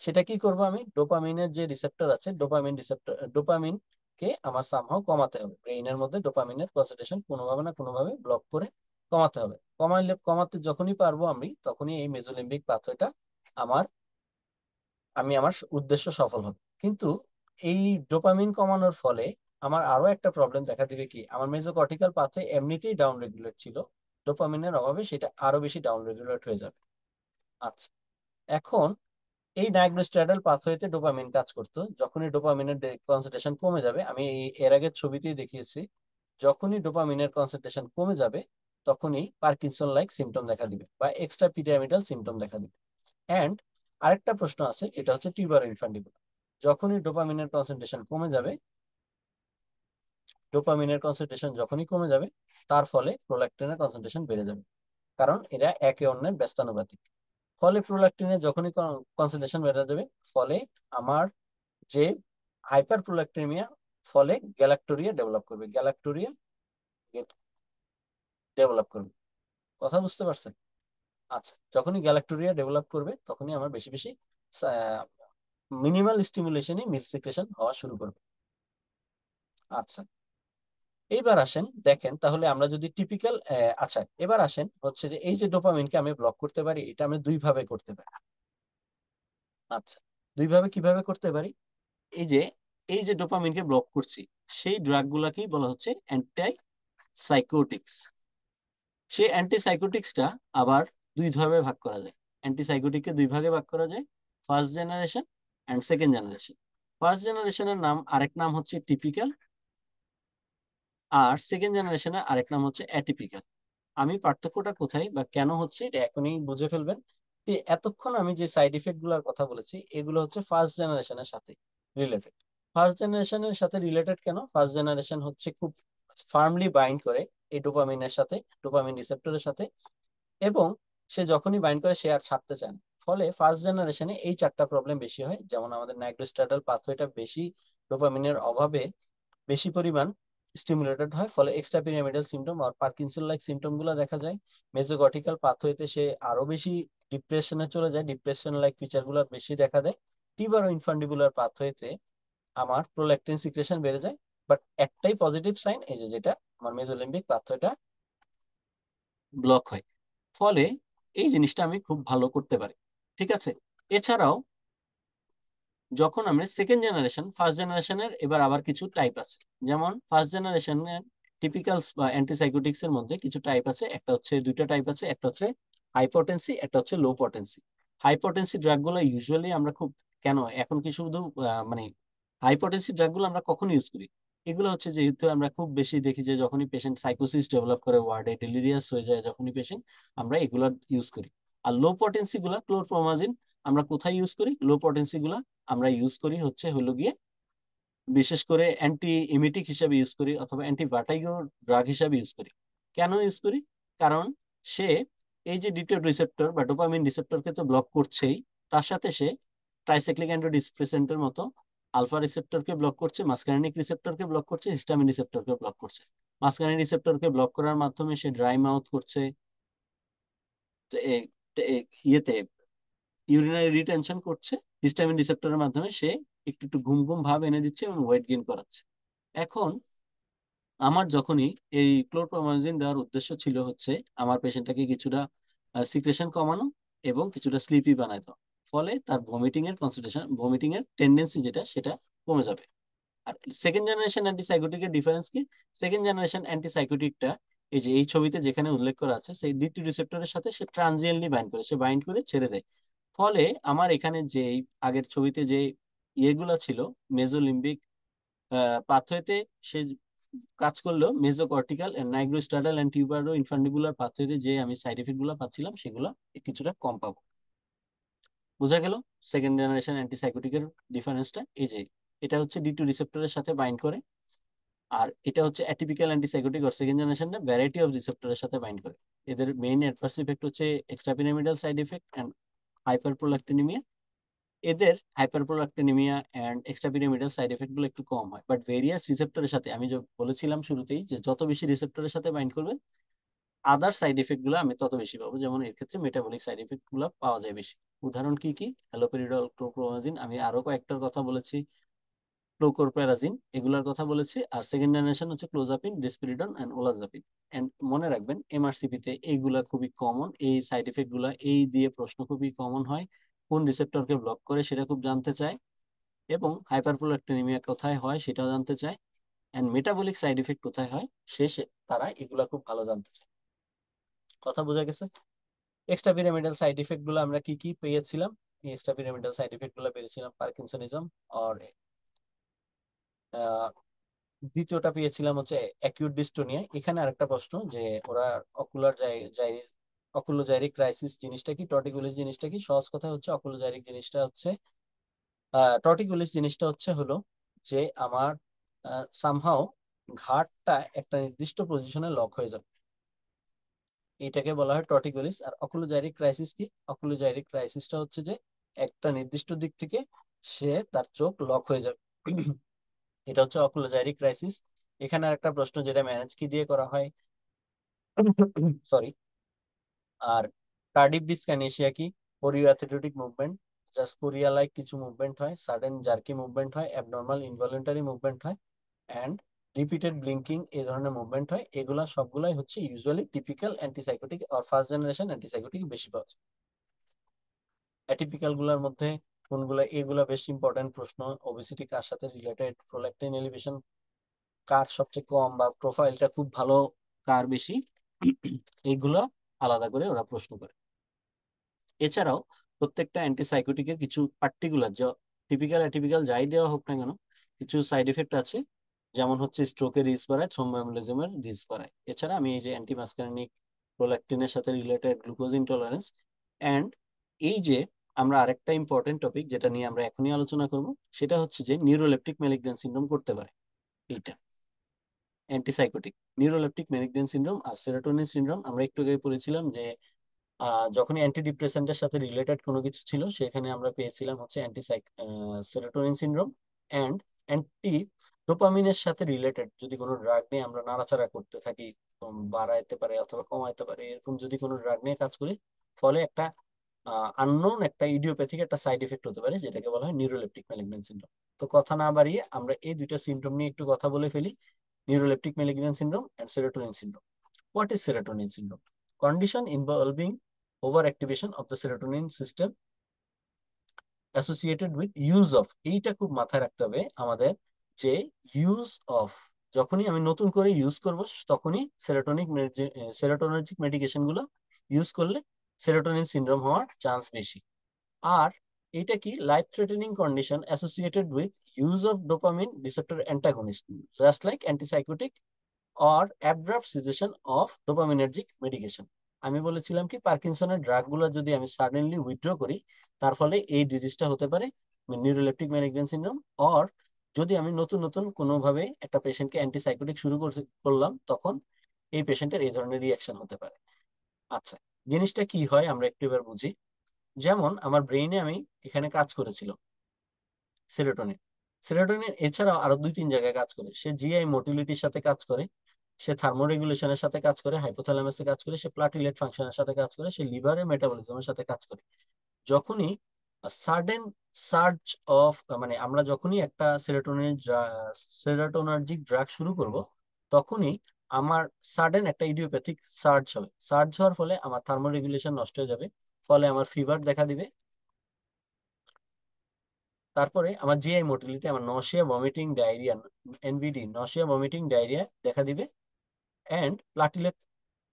সেটা কি করব? আমি ডোপামিনের যে রিসেপ্টর আছে, ডোপামিন রিসেপ্টর, ডোপামিন কে আমার সামহাও কমাতে হবে। ব্রেইনের মধ্যে ডোপামিনের কনসেন্ট্রেশন কোনোভাবে না কোনোভাবে ব্লক করে কমাতে হবে। কমাতে যখনই পারবো আমি, তখনই এই মেজোলিম্বিক পাথওয়েটা আমার, আমি আমার উদ্দেশ্য সফল হবে। কিন্তু এই ডোপামিন কমানোর ফলে আমার আরো একটা প্রবলেম দেখা দিবে কি? আমার মেজোকর্টিক্যাল পাথওয়ে এমনিতেই ডাউন রেগুলেট ছিল, ডোপামিনের অভাবে সেটা আরো বেশি ডাউন রেগুলেট হয়ে যাবে। আচ্ছা, এখন এই নাইগ্রোস্ট্রাডাল পাথওয়েতে ডোপামিন কাজ করতো, যখনই ডোপামিনের কনসেন্ট্রেশন কমে যাবে, আমি এর আগের ছবিতেই দেখিয়েছি, যখনই ডোপামিনের কনসেন্ট্রেশন কমে যাবে তখনই পার্কিনসন লাইক সিমটম দেখা দিবে বা এক্সট্রা পিরামিডাল সিমটম দেখা দিবে। এন্ড আরেকটা প্রশ্ন আছে, যেটা হচ্ছে টিউবারো ইনফান্ডিবুলার। যখনই ডোপামিনের কনসেন্ট্রেশন কমে যাবে, ডোপামিনের কনসেন্ট্রেশন যখনই কমে যাবে, তার ফলে প্রোল্যাক্টিনের কনসেন্ট্রেশন বেড়ে যাবে, কারণ এরা একে অন্যের ব্যস্তানুপাতিক। ফলে প্রোল্যাক্টিনের যখনই কনসেন্ট্রেশন বেড়ে যাবে, ফলে আমার যে হাইপার প্রোল্যাক্টিমিয়া, ফলে গ্যালাক্টোরিয়া ডেভেলপ করবে, গ্যালাক্টোরিয়া ডেভেলপ করবে। কথা বুঝতে পারছেন? আচ্ছা, যখনই গ্যালাক্টোরিয়া ডেভেলপ করবে তখনই আমার বেশি বেশি মিনিমাল স্টিমুলেশনে মিল্ক সিক্রেশন হওয়া শুরু করবে। আচ্ছা, এইবার আসেন দেখেন, তাহলে আমরা যদি টিপিক্যাল, আচ্ছা এবার আসেন হচ্ছে যে এই যে ডোপামিনকে আমি ব্লক করতে পারি, এটা আমি দুই ভাবে করতে পারি। আচ্ছা, দুই ভাবে কিভাবে করতে পারি? এই যে এই যে ডোপামিনকে ব্লক করছি, সেই ড্রাগ গুলাকেই বলা হচ্ছে অ্যান্টি সাইকোটিক্স। সেই অ্যান্টিসাইকোটিক্সটা আবার দুই ভাবে ভাগ করা যায়। অ্যান্টিসাইকোটিককে দুই ভাগে ভাগ করা যায়, first generation and second generation. First জেনারেশনের নাম, আরেক নাম হচ্ছে টিপিক্যাল, আর সেকেন্ড জেনারেশনের আরেক নাম হচ্ছে অ্যাটিপিক্যাল। আমি পার্থক্যটা কোথায় বা কেন হচ্ছে এটা এখনই বুঝে ফেলবেন। এতক্ষণ আমি যে সাইড ইফেক্ট গুলোর কথা বলেছি, এগুলো হচ্ছে ফার্স্ট জেনারেশনের সাথে রিলেটেড। ফার্স্ট জেনারেশনের সাথে রিলেটেড কেন? ফার্স্ট জেনারেশন হচ্ছে খুব ফার্মলি বাইন্ড করে এই ডোপামিনের সাথে, ডোপামিন রিসেপ্টরের সাথে, এবং সে যখনই বাইন্ড করে সে আর ছাড়তে চায় না। ফলে ফার্স্ট জেনারেশনে এই চারটা প্রবলেম বেশি হয়, যেমন আমাদের নাইগ্রোস্ট্রাডাল পাথওয়েটা বেশি ডোপামিনের অভাবে বেশি পরিমাণ স্টিমুলেটেড হয়, ফলে এক্সট্রা পিরামিডাল সিমটম আর পার্কিনসন লাইক সিমটম গুলো দেখা যায়। মেজোকর্টিক্যাল পাথওয়েতে সে আরো বেশি ডিপ্রেশনে চলে যায়, ডিপ্রেশন লাইক ফিচার গুলো বেশি দেখা দেয়। টিউবারো ইনফান্ডিবুলার পাথওয়েতে আমার প্রোল্যাক্টিন সিক্রেশন বেড়ে যায়। বাট একটাই পজিটিভ সাইন, এই যে যেটা আমার মেজোলিম্বিক পাথওয়েটা ব্লক হয়, ফলে এই জিনিসটা আমি খুব ভালো করতে পারি। ঠিক আছে, এছাড়াও যখন আমরা সেকেন্ড জেনারেশন, ফার্স্ট জেনারেশনের এবার আবার কিছু টাইপ আছে। যেমন ফার্স্ট জেনারেশনের টিপিক্যালস বা অ্যান্টিসাইকোটিক্স এর মধ্যে কিছু টাইপ আছে, একটা হচ্ছে, দুইটা টাইপ আছে, একটা হচ্ছে হাই পটেন্সি, একটা হচ্ছে লো পটেন্সি। হাই পটেন্সি ড্রাগ গুলো ইউজুয়ালি আমরা খুব, কেন এখন কি শুধু মানে হাই পটেন্সি ড্রাগ গুলো আমরা কখন ইউজ করি? এগুলো হচ্ছে যেহেতু আমরা খুব বেশি দেখি যে যখনই পেশেন্ট সাইকোসিস ডেভেলপ করে, ওয়ার্ডে ডেলিরিয়াস হয়ে যায় যখনই পেশেন্ট, আমরা এগুলো ইউজ করি। আর লো পটেন্সি গুলা, ক্লোরপ্রোমাজিন, আমরা কোথায় ইউজ করি? লো পটেন্সি গুলা আমরা ইউজ করি হচ্ছে হলো গিয়ে বিশেষ করে অ্যান্টি ইমিটিক হিসাবে ইউজ করি, অথবা অ্যান্টি ভার্টাইগো ড্রাগ হিসাবে ইউজ করি। কেন ইউজ করি? কারণ সে এই যে ডিটোর রিসেপ্টর বা ডোপামিন রিসেপ্টরকে তো ব্লক করছেই, তার সাথে সে ট্রাইসাইক্লিক অ্যান্টিডিপ্রেসেন্টের মতো আলফা রিসেপ্টরকে ব্লক করছে, মাসকারেনিক রিসেপ্টরকে ব্লক করছে, হিস্টামিন রিসেপ্টরকে ব্লক করছে। মাসকারেনিক রিসেপ্টরকে ব্লক করার মাধ্যমে সে ড্রাই মাউথ করছে, ইয়েতে ইউরিনারি রিটেনশন করছে, হিস্টামিন রিসেপ্টরের মাধ্যমে সে একটু একটু ঘুম ঘুম ভাব এনে দিচ্ছে এবং ওয়েট গেইন করাচ্ছে। এখন আমার যখনই এই ক্লোরপ্রোমাজিন দেওয়ার উদ্দেশ্য ছিল হচ্ছে আমার পেশেন্টটাকে কিছুটা সিক্রেশন কমানো এবং কিছুটা স্লিপি বানায় দেওয়া। ফলে তার ভমিটিং এর টেন্ডেন্সি যেটা সেটা কমে যাবে। আর সেকেন্ড জেনারেশন অ্যান্টিসাইকোটিকের ডিফারেন্স কি? সেকেন্ড জেনারেশন অ্যান্টিসাইকোটিকটা এই যে এই ছবিতে যেখানে উল্লেখ করা আছে সেই ডি2 রিসেপ্টরের সাথে সে ট্রানজিয়েন্টলি বাইন্ড করে ছেড়ে দেয়। ফলে আমার এখানে যে আগের ছবিতে যে ইয়েগুলা ছিল, মেজোলিম্বিক পাথওয়েতে সে কাজ করলেও মেজোকর্টিক্যাল নাইগ্রোস্ট্রাডাল এন্ড টিউবারো ইনফান্ডিবুলার পাথওয়েতে যে আমি সাইড এফেক্ট গুলো পাচ্ছিলাম সেগুলো কিছুটা কম পাবো। বোঝা গেল সেকেন্ড জেনারেশন অ্যান্টিসাইকোটিকের ডিফারেন্সটা। এই যে এটা হচ্ছে ডি2 রিসেপ্টরের সাথে বাইন্ড করে, আর এটা হচ্ছে অ্যাটিপিক্যাল অ্যান্টিসাইকোটিক আর সেকেন্ড জেনারেশনটা ভ্যারাইটি অফ রিসেপ্টরের সাথে বাইন্ড করে। এদের মেইন অ্যাডভার্স ইফেক্ট হচ্ছে extrapyramidal side effect and hyperprolactinemia. এদের hyperprolactinemia and extrapyramidal side effect গুলো একটু কম হয়, বাট ভেরিয়াস রিসেপ্টরের সাথে আমি যে বলেছিলাম শুরুতেই যে যত বেশি রিসেপ্টরের সাথে বাইন্ড করবে আদার সাইড এফেক্ট গুলো আমি তত বেশি পাবো। যেমন এর ক্ষেত্রে মেটাবলিক সাইড এফেক্ট গুলো পাওয়া যায় বেশি। উদাহরণ কি কি? হ্যালোপেরিডল, ক্লোপ্রোমাজিন, আমি আরো কয়েকটার কথা বলেছি, ক্লোকোরপ্যারাজিন, এগুলোর কথা বলেছি। আর সেকেন্ড জেনারেশন হচ্ছে ক্লোজাপিন, ডিসপিরিডন এন্ড ওলাজাপিন। এন্ড মনে রাখবেন এমআরসিপি তে এইগুলা খুবই কমন, এই সাইড এফেক্ট গুলা এই দিয়ে প্রশ্ন খুবই কমন হয়। কোন রিসেপ্টরকে ব্লক করে সেটা খুব জানতে চায়, এবং হাইপারপ্রোলাক্টিনিমিয়া কোথায় হয় সেটাও জানতে চায়, এন্ড মেটাবলিক সাইড এফেক্ট কোথায় হয় তারা এগুলা খুব ভালো জানতে চায়। কথা বোঝা গেছে? এক্সট্রা পিরামিডাল সাইড ইফেক্ট গুলো আমরা কি কি পেয়েছিলাম? এই এক্সট্রা পিরামিডাল সাইড ইফেক্ট গুলো পেয়েছিলাম পার্কিনসনিজম, আর দ্বিতীয়টা পেয়েছিলাম হচ্ছে অ্যাকিউট ডিস্টোনিয়া। এখানে আরেকটা প্রশ্ন যে ওরা অকুলার জাইরিস অকুলোজাইরিক ক্রাইসিস জিনিসটা কি, টর্টিকুলিস জিনিসটা কি? সহজ কথা হচ্ছে অকুলোজাইরিক জিনিসটা হচ্ছে টর্টিকুলিস জিনিসটা হলো যে আমার সামহাও ঘাটটা একটা নির্দিষ্ট পজিশনে লক হয়ে যাবে, এটাকে বলা হয় টর্টিকোলিস। আর অকুলোজাইরিক ক্রাইসিস কি? অকুলোজাইরিক ক্রাইসিসটা হচ্ছে যে একটা নির্দিষ্ট দিক থেকে সে তার চোখ লক হয়ে যাবে, এটা হচ্ছে অকুলোজাইরিক ক্রাইসিস। এখানে একটা প্রশ্ন যেটা ম্যানেজ কি দিয়ে করা হয়, সরি। আর কার্ডিক ডিসকাইনেসিয়া কি? কোরিওঅ্যাথলেটিক মুভমেন্ট, জাস্ট কোরিয়া লাইক কিছু মুভমেন্ট হয়, সাডেন জার্কি মুভমেন্ট হয়, অ্যাবনর্মাল ইনভলিউন্টারি মুভমেন্ট হয়, অ্যান্ড রিপিটেড ব্লিঙ্কিং, এই ধরনের মুভমেন্ট হয়। এগুলা সবগুলাই হচ্ছে ইউজুয়ালি টিপিক্যাল অ্যান্টিসাইকোটিক আর ফার্স্ট জেনারেশন অ্যান্টিসাইকোটিক বেশি পাওয়া যায়। অ্যাটিপিক্যাল গুলার মধ্যে কোনগুলা? এগুলা বেশ ইম্পর্টেন্ট প্রশ্ন। ওবেসিটি কার সাথে রিলেটেড, প্রোল্যাকটিন এলিভেশন কার সবচেয়ে কম বা প্রোফাইলটা খুব ভালো কার বেশি, এইগুলা আলাদা করে ওরা প্রশ্ন করে। এছাড়াও প্রত্যেকটা অ্যান্টিসাইকোটিকের কিছু পার্টিকুলার, টিপিক্যাল অ্যাটিপিক্যাল যাই দেওয়া হোক না কেন, কিছু সাইড এফেক্ট আছে, যেমন হচ্ছে স্ট্রোকের রিস্ক বাড়ায়, থ্রোম্বোএমবোলিজমের রিস্ক বাড়ায়। এছাড়া আমি এই যে অ্যান্টিমাসকারেনিক, প্রোল্যাকটিনের সাথে রিলেটেড গ্লুকোজ ইনটলারেন্স, অ্যান্ড এই যে আমরা আরেকটা ইম্পর্টেন্ট টপিক যেটা নিয়ে আমরা এখনই আলোচনা করব, সেটা হচ্ছে যে নিউরোলেপটিক ম্যালিগন্যান্স সিনড্রোম করতে পারে এইটা অ্যান্টিসাইকোটিক। নিউরোলেপটিক ম্যালিগন্যান্স সিনড্রোম আর সেরোটোনিন সিনড্রোম আমরা একটু আগে পড়েছিলাম যে যখনই অ্যান্টি ডিপ্রেসেন্টের সাথে রিলেটেড কোনো কিছু ছিল সেখানে আমরা পেয়েছিলাম হচ্ছে সেরোটোনিন সিনড্রোম। অ্যান্ড অ্যান্টি ডোপামিনের সাথে রিলেটেড যদি কোনো ড্রাগ নিয়ে আমরা নাড়াচাড়া করতে থাকি, বাড়াইতে পারে অথবা কমাইতে পারে, এরকম যদি কোনো ড্রাগ নিয়ে কাজ করি, ফলে একটা আননোন একটা ইডিওপ্যাথিক একটা সাইড এফেক্ট হতে পারে, যেটাকে বলা হয় নিউরোলেপটিক ম্যালিগন্যান্স সিনড্রোম। তো কথা না বাড়িয়ে আমরা এই দুইটা সিনড্রোম নিয়ে একটু কথা বলে ফেলি, neuroleptic malignant syndrome and serotonin syndrome. What is serotonin syndrome? Condition involving overactivation of the serotonin system associated with use of, এইটা খুব মাথায় রাখতে হবে আমাদের, যে ইউজ অফ, যখনই আমি নতুন করে ইউজ করব তখনই সেরোটোনার্জিক মেডিকেশন গুলো ইউজ করলে সেরোটোনিন সিনড্রোম হওয়ার চান্স বেশি। আর এটা কি? Life threatening condition associated with use of dopamine receptor antagonist, just like antipsychotic or abrupt cessation of dopaminergic medication. আমি বলেছিলাম কি পার্কিনসনের ড্রাগ গুলো যদি আমি সাডেনলি উইথড্র করি, তার ফলে এই ডিজিজটা হতে পারে নিউরোলেপটিক ম্যালিগন্যান্স সিনড্রোম। অর যদি আমি নতুন নতুন কোনোভাবে একটা পেশেন্টকে অ্যান্টিসাইকোটিক শুরু করলাম, তখন এই পেশেন্টের এই ধরনের রিয়াকশন হতে পারে। আচ্ছা, জিনিসটা কি হয় আমরা একটু এবার বুঝি। যেমন আমার ব্রেইনে আমি এখানে কাজ করেছিল সেরোটোনিন। সেরোটোনিন এছাড়াও আরো 2-3 জায়গায় কাজ করে। সে জিআই মোটিলিটির সাথে কাজ করে, সে থার্মোরেগুলেশনের সাথে কাজ করে, হাইপোথ্যালামাসে কাজ করে, সে প্লাটিলেট ফাংশনের সাথে কাজ করে, সে লিভারের মেটাবলিজমের সাথে কাজ করে। যখনই সাডেন সার্চ অফ, মানে আমরা যখনই একটা সেরোটোনার্জিক ড্রাগ শুরু করব, তখনই আমার সাডেন একটা ইডিওপ্যাথিক সার্চ হবে। সার্চ হওয়ার ফলে আমার থার্মোরেগুলেশন নষ্ট হয়ে যাবে, ফলে আমার ফিভার দেখা দিবে, তারপরে আমার জিআই মোটিলিটি, আমার nausea, vomiting, diarrhoea, NVD, nausea, vomiting, diarrhoea দেখা দিবে, অ্যান্ড প্লাটিলেট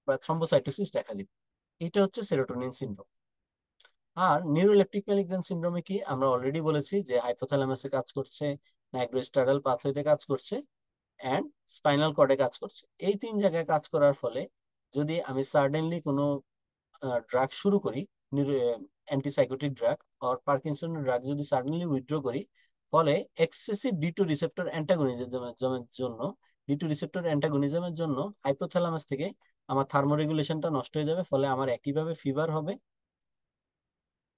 বা থ্রম্বোসাইটোসিস দেখা দিবে। এটা হচ্ছে সেরোটোনিন সিনড্রোম। আর নিউরোলেপটিক ম্যালিগন্যান্ট সিনড্রোমে কি আমরা অলরেডি বলেছি যে হাইপোথ্যালামাসে কাজ করছে, নাইগ্রোস্টাডাল পাথওয়েতে কাজ করছে, অ্যান্ড স্পাইনাল কর্ডে কাজ করছে। এই তিন জায়গায় কাজ করার ফলে যদি আমি সাডেনলি কোনো ড্রাগ শুরু করি, অ্যান্টিসাইকোটিক ড্রাগ অর পার্কিনসনের ড্রাগ যদি সাডেনলি উইথড্র করি, ফলে এক্সেসিভ ডি2 রিসেপ্টর অ্যান্টাগনিজমের জন্য, ডি2 রিসেপ্টর অ্যান্টাগনিজমের জন্য হাইপোথ্যালামাস থেকে আমার থার্মোরেগুলেশনটা নষ্ট হয়ে যাবে। ফলে আমার একইভাবে ফিভার হবে,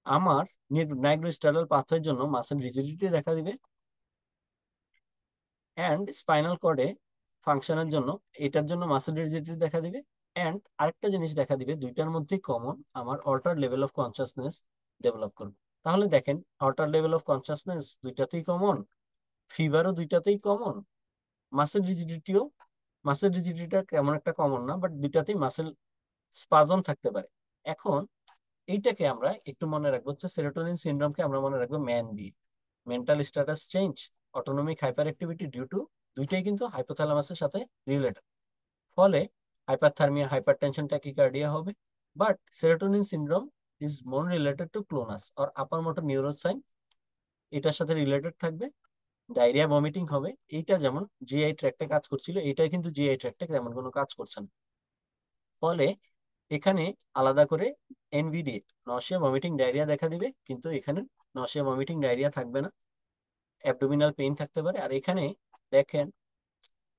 আমার নাইগ্রোস্টাডাল পাথওয়ের জন্য মাসেল রিজিডিটি দেখা দিবে, অ্যান্ড স্পাইনাল কর্ডে ফাংশনের জন্য, এটার জন্য মাসেল রিজিডিটি দেখা দিবে। অ্যান্ড আরেকটা জিনিস দেখা দিবে, দুইটার মধ্যেই কমন, আমার alter level of consciousness develop করবে। তাহলে দেখেন, অল্টার লেভেল অফ কনসাসনেস দুইটাতেই কমন, ফিভারও দুইটাতেই কমন, মাসেল রিজিডিটিও, মাসেল রিজিডিটিটা কেমন একটা কমন না, বাট দুইটাতেই মাসেল স্পাজম থাকতে পারে। এখন এইটাকে আমরা একটু মনে রাখবো, হচ্ছে সেরোটোনিন সিনড্রোমকে আমরা মনে রাখবো ম্যান দিয়ে। Mental status change, autonomic hyper activity due to, দুইটাই কিন্তু হাইপোথ্যালামাসের সাথে রিলেটেড। ফলে হাইপারথার্মিয়া, হাইপারটেনশন, ট্যাকিকার্ডিয়া হবে। But serotonin syndrome is more related to clonus or upper motor neuron sign, এটার সাথে রিলেটেড থাকবে। ডায়রিয়া, ভমিটিং হবে। এইটা যেমন জিআই ট্র্যাক্টে কাজ করছিল, এটাই কিন্তু জিআই ট্র্যাক্টে তেমন কোনো কাজ করছে না। ফলে এখানে আলাদা করে এনভিডি, নশিয়া, ভমিটিং, ডায়রিয়া দেখা দিবে, কিন্তু এখানে নশিয়া, ভমিটিং, ডায়রিয়া থাকবে না, অ্যাবডোমিনাল পেইন থাকতে পারে। আর এখানে দেখেন,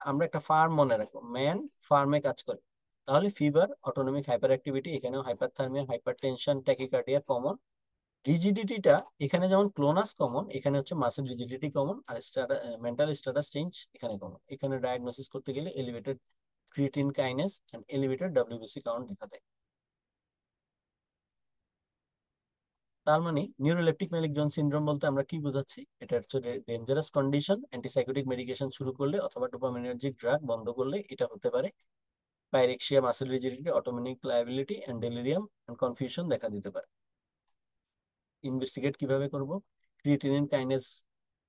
আমরা একটা ফার্ম মনে রাখবো, ম্যান ফার্মে কাজ করে, তাহলে ফিভার, অটোনমিক হাইপার অ্যাক্টিভিটি, এখানেও হাইপারথার্মিয়া, হাইপারটেনশন, ট্যাকিকার্ডিয়া কমন। রিজিডিটিটা এখানে যেমন ক্লোনাস কমন, এখানে হচ্ছে মাসেল রিজিডিটি কমন। আর মেন্টাল স্ট্যাটাস চেঞ্জ এখানে কমন। এখানে ডায়াগনোসিস করতে গেলে elevated creatine kinase and elevated WBC count দেখা দেয়। তার মানে নিউরোলেপটিক ম্যালিগন্যান্ট সিনড্রোম বলতে আমরা কি বোঝাচ্ছি, এটা হচ্ছে ডেঞ্জারাস কন্ডিশন, অ্যান্টিসাইকোটিক মেডিকেশন শুরু করলে অথবা ডোপামিনার্জিক ড্রাগ বন্ধ করলে এটা হতে পারে। Pyrexia, muscle rigidity, autonomic lability and delirium and confusion দেখা দিতে পারে। ইনভেস্টিগেট কিভাবে করব? ক্রিয়েটিনিন কাইনেস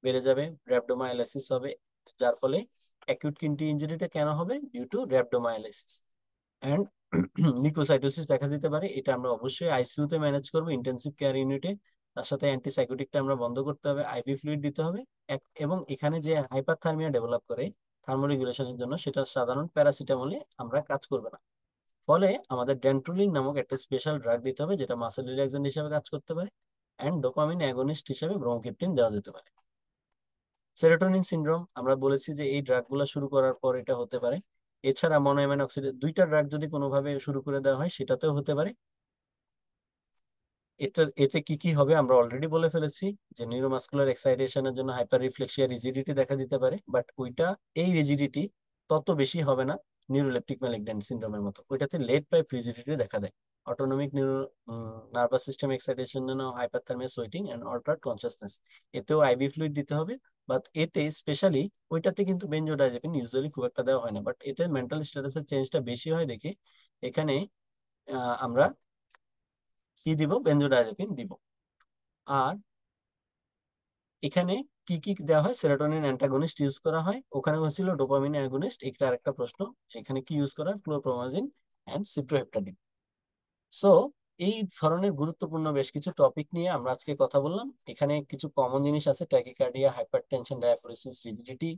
বেড়ে যাবে, র্যাপডোমায়োলাইসিস হবে, যার ফলে অ্যাকিউট কিডনি ইনজুরিটা কেন হবে? Due to rhabdomyolysis. And leukocytosis দেখা দিতে পারে। এটা আমরা অবশ্যই আইসিইউ তে ম্যানেজ করবো, ইন্টেনসিভ কেয়ার ইউনিটে। তার সাথে অ্যান্টিসাইকোটিকটা আমরা বন্ধ করতে হবে, আইভি ফ্লুইড দিতে হবে। এবং এখানে যে হাইপারথার্মিয়া ডেভেলপ করে থার্মোরেগুলেশনের জন্য, সেটা সাধারণ প্যারাসিটামলে আমরা কাজ করবে না। ফলে আমাদের ডেন্ট্রোলিন নামক একটা স্পেশাল ড্রাগ দিতে হবে, যেটা মাসেল রিল্যাক্সেন্ট হিসেবে কাজ করতে পারে, অ্যান্ড ডোপামিন অ্যাগনিস্ট হিসেবে ব্রোঙ্কিপটিন দেওয়া যেতে পারে। সেরোটোনিন সিনড্রোম আমরা বলেছি যে এই ড্রাগগুলো শুরু করার পর এটা হতে পারে। এছাড়া মনোঅ্যামিন অক্সিডেজ, দুইটা ড্রাগ যদি কোনোভাবে শুরু করে দেওয়া হয় সেটাতেও হতে পারে। এতে কি কি হবে আমরা অলরেডি বলে ফেলেছি, যে নিউরোমাসকুলার এক্সাইটেশনের জন্য হাইপার রিফ্লেক্সিয়া, রিজিডিটি দেখা দিতে পারে। বাট ওইটা, এই রিজিডিটি তত বেশি হবে না নিউরোলেপটিক ম্যালিগন্যান্ট সিনড্রোমের মতো, ওইটাতে লেট পাইপ রিজিডিটি দেখা দেয়। অটোনমিক নার্ভাস সিস্টেম এক্সাইটেশন জন্য hyperthermia, sweating and altered consciousness, এতেও আইভি ফ্লুইড দিতে হবে। বাট এতে স্পেশালি, ওইটাতে কিন্তু বেনজোডাইজেপিন ইউজুয়ালি খুব একটা দেওয়া হয় না, বাট এতে মেন্টাল স্ট্যাটাসের চেঞ্জটা বেশি হয় দেখে এখানে আমরা কি দিব? বেনজোডাইজেপিন দিব। আর এখানে কি কি দেওয়া হয়? সেরোটোনিন অ্যান্টাগনিস্ট ইউজ করা হয়, ওখানে হচ্ছিল ডোপামিন অ্যাগনিস্ট। এটা আরেকটা প্রশ্ন, সেখানে কি ইউজ করা হয়? Chlorpromazine and cyproheptadine. সো এই ধরনের গুরুত্বপূর্ণ বেশ কিছু টপিক নিয়ে আমরা আজকে কথা বললাম। এখানে কিছু কমন জিনিস আছে, ট্যাকিকার্ডিয়া, হাইপারটেনশন, ডায়াফোরেসিস, রিজিডিটি,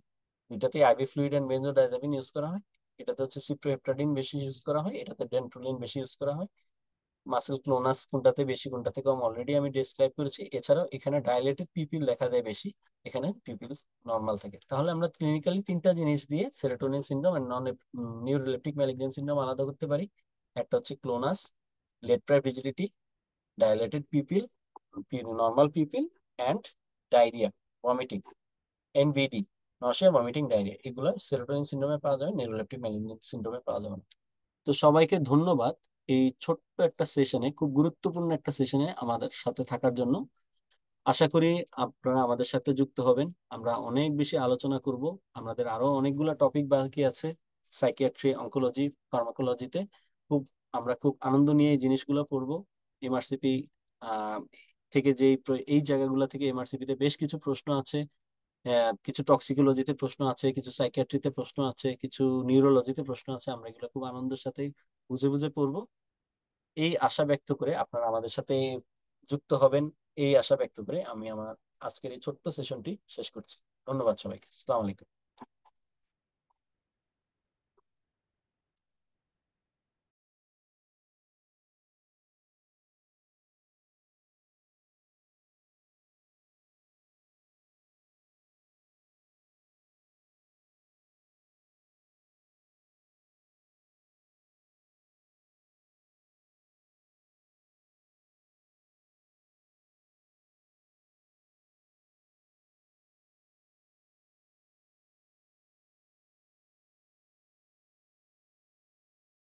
দুইটাতে আইভি ফ্লুইড এন্ড বেনজোডাইজাপিন ইউজ করা হয়। এটাতে হচ্ছে সিপ্রোহেপটাডিন বেশি ইউজ করা হয়, এটাতে ডেন্ট্রোলিন বেশি ইউজ করা হয়। মাসেল ক্লোনাস কোনটাতে বেশি কোনটাতে কম অলরেডি আমি ডিসক্রাইব করেছি। এছাড়াও এখানে ডাইলেটেড পিপিল দেখা যায় বেশি, এখানে পিপিল নর্মাল থাকে। তাহলে আমরা ক্লিনিক্যালি তিনটা জিনিস দিয়ে serotonin syndrome and non neuroleptic malignant syndrome আলাদা করতে পারি। একটা হচ্ছে ক্লোনাস, লেট প্রাইম rigidity, dilated pupil, normal pupil, and diarrhoea, vomiting, NVD, nausea, vomiting, diarrhoea, এগুলো সেরোটোনিন সিনড্রোমে পাওয়া যায়, নিউরোলেপটিক ম্যালিগন্যান্ট সিনড্রোমে পাওয়া যাবে না। তো সবাইকে ধন্যবাদ এই ছোট্ট একটা সেশনে, খুব গুরুত্বপূর্ণ একটা সেশনে আমাদের সাথে থাকার জন্য। আশা করি আপনারা আমাদের সাথে যুক্ত হবেন, আমরা অনেক বেশি আলোচনা করব। আমাদের আরো অনেকগুলো টপিক বাকি আছে, সাইকিয়াট্রি, অনকোলজি, ফার্মাকোলজিতে। খুব আমরা খুব আনন্দ নিয়ে এই জিনিসগুলো পড়বো। এমআরসিপি থেকে যে এই জায়গাগুলো থেকে এমআরসিপি তে বেশ কিছু প্রশ্ন আছে। কিছু টক্সিকোলজিতে প্রশ্ন আছে, কিছু সাইকিয়াট্রিতে প্রশ্ন আছে, কিছু নিউরোলজিতে প্রশ্ন আছে। আমরা এগুলো খুব আনন্দের সাথে বুঝে বুঝে পড়বো, এই আশা ব্যক্ত করে আপনারা আমাদের সাথে যুক্ত হবেন। এই আশা ব্যক্ত করে আমি আমার আজকের এই ছোট্ট সেশনটি শেষ করছি। ধন্যবাদ সবাইকে। আসসালামু আলাইকুম।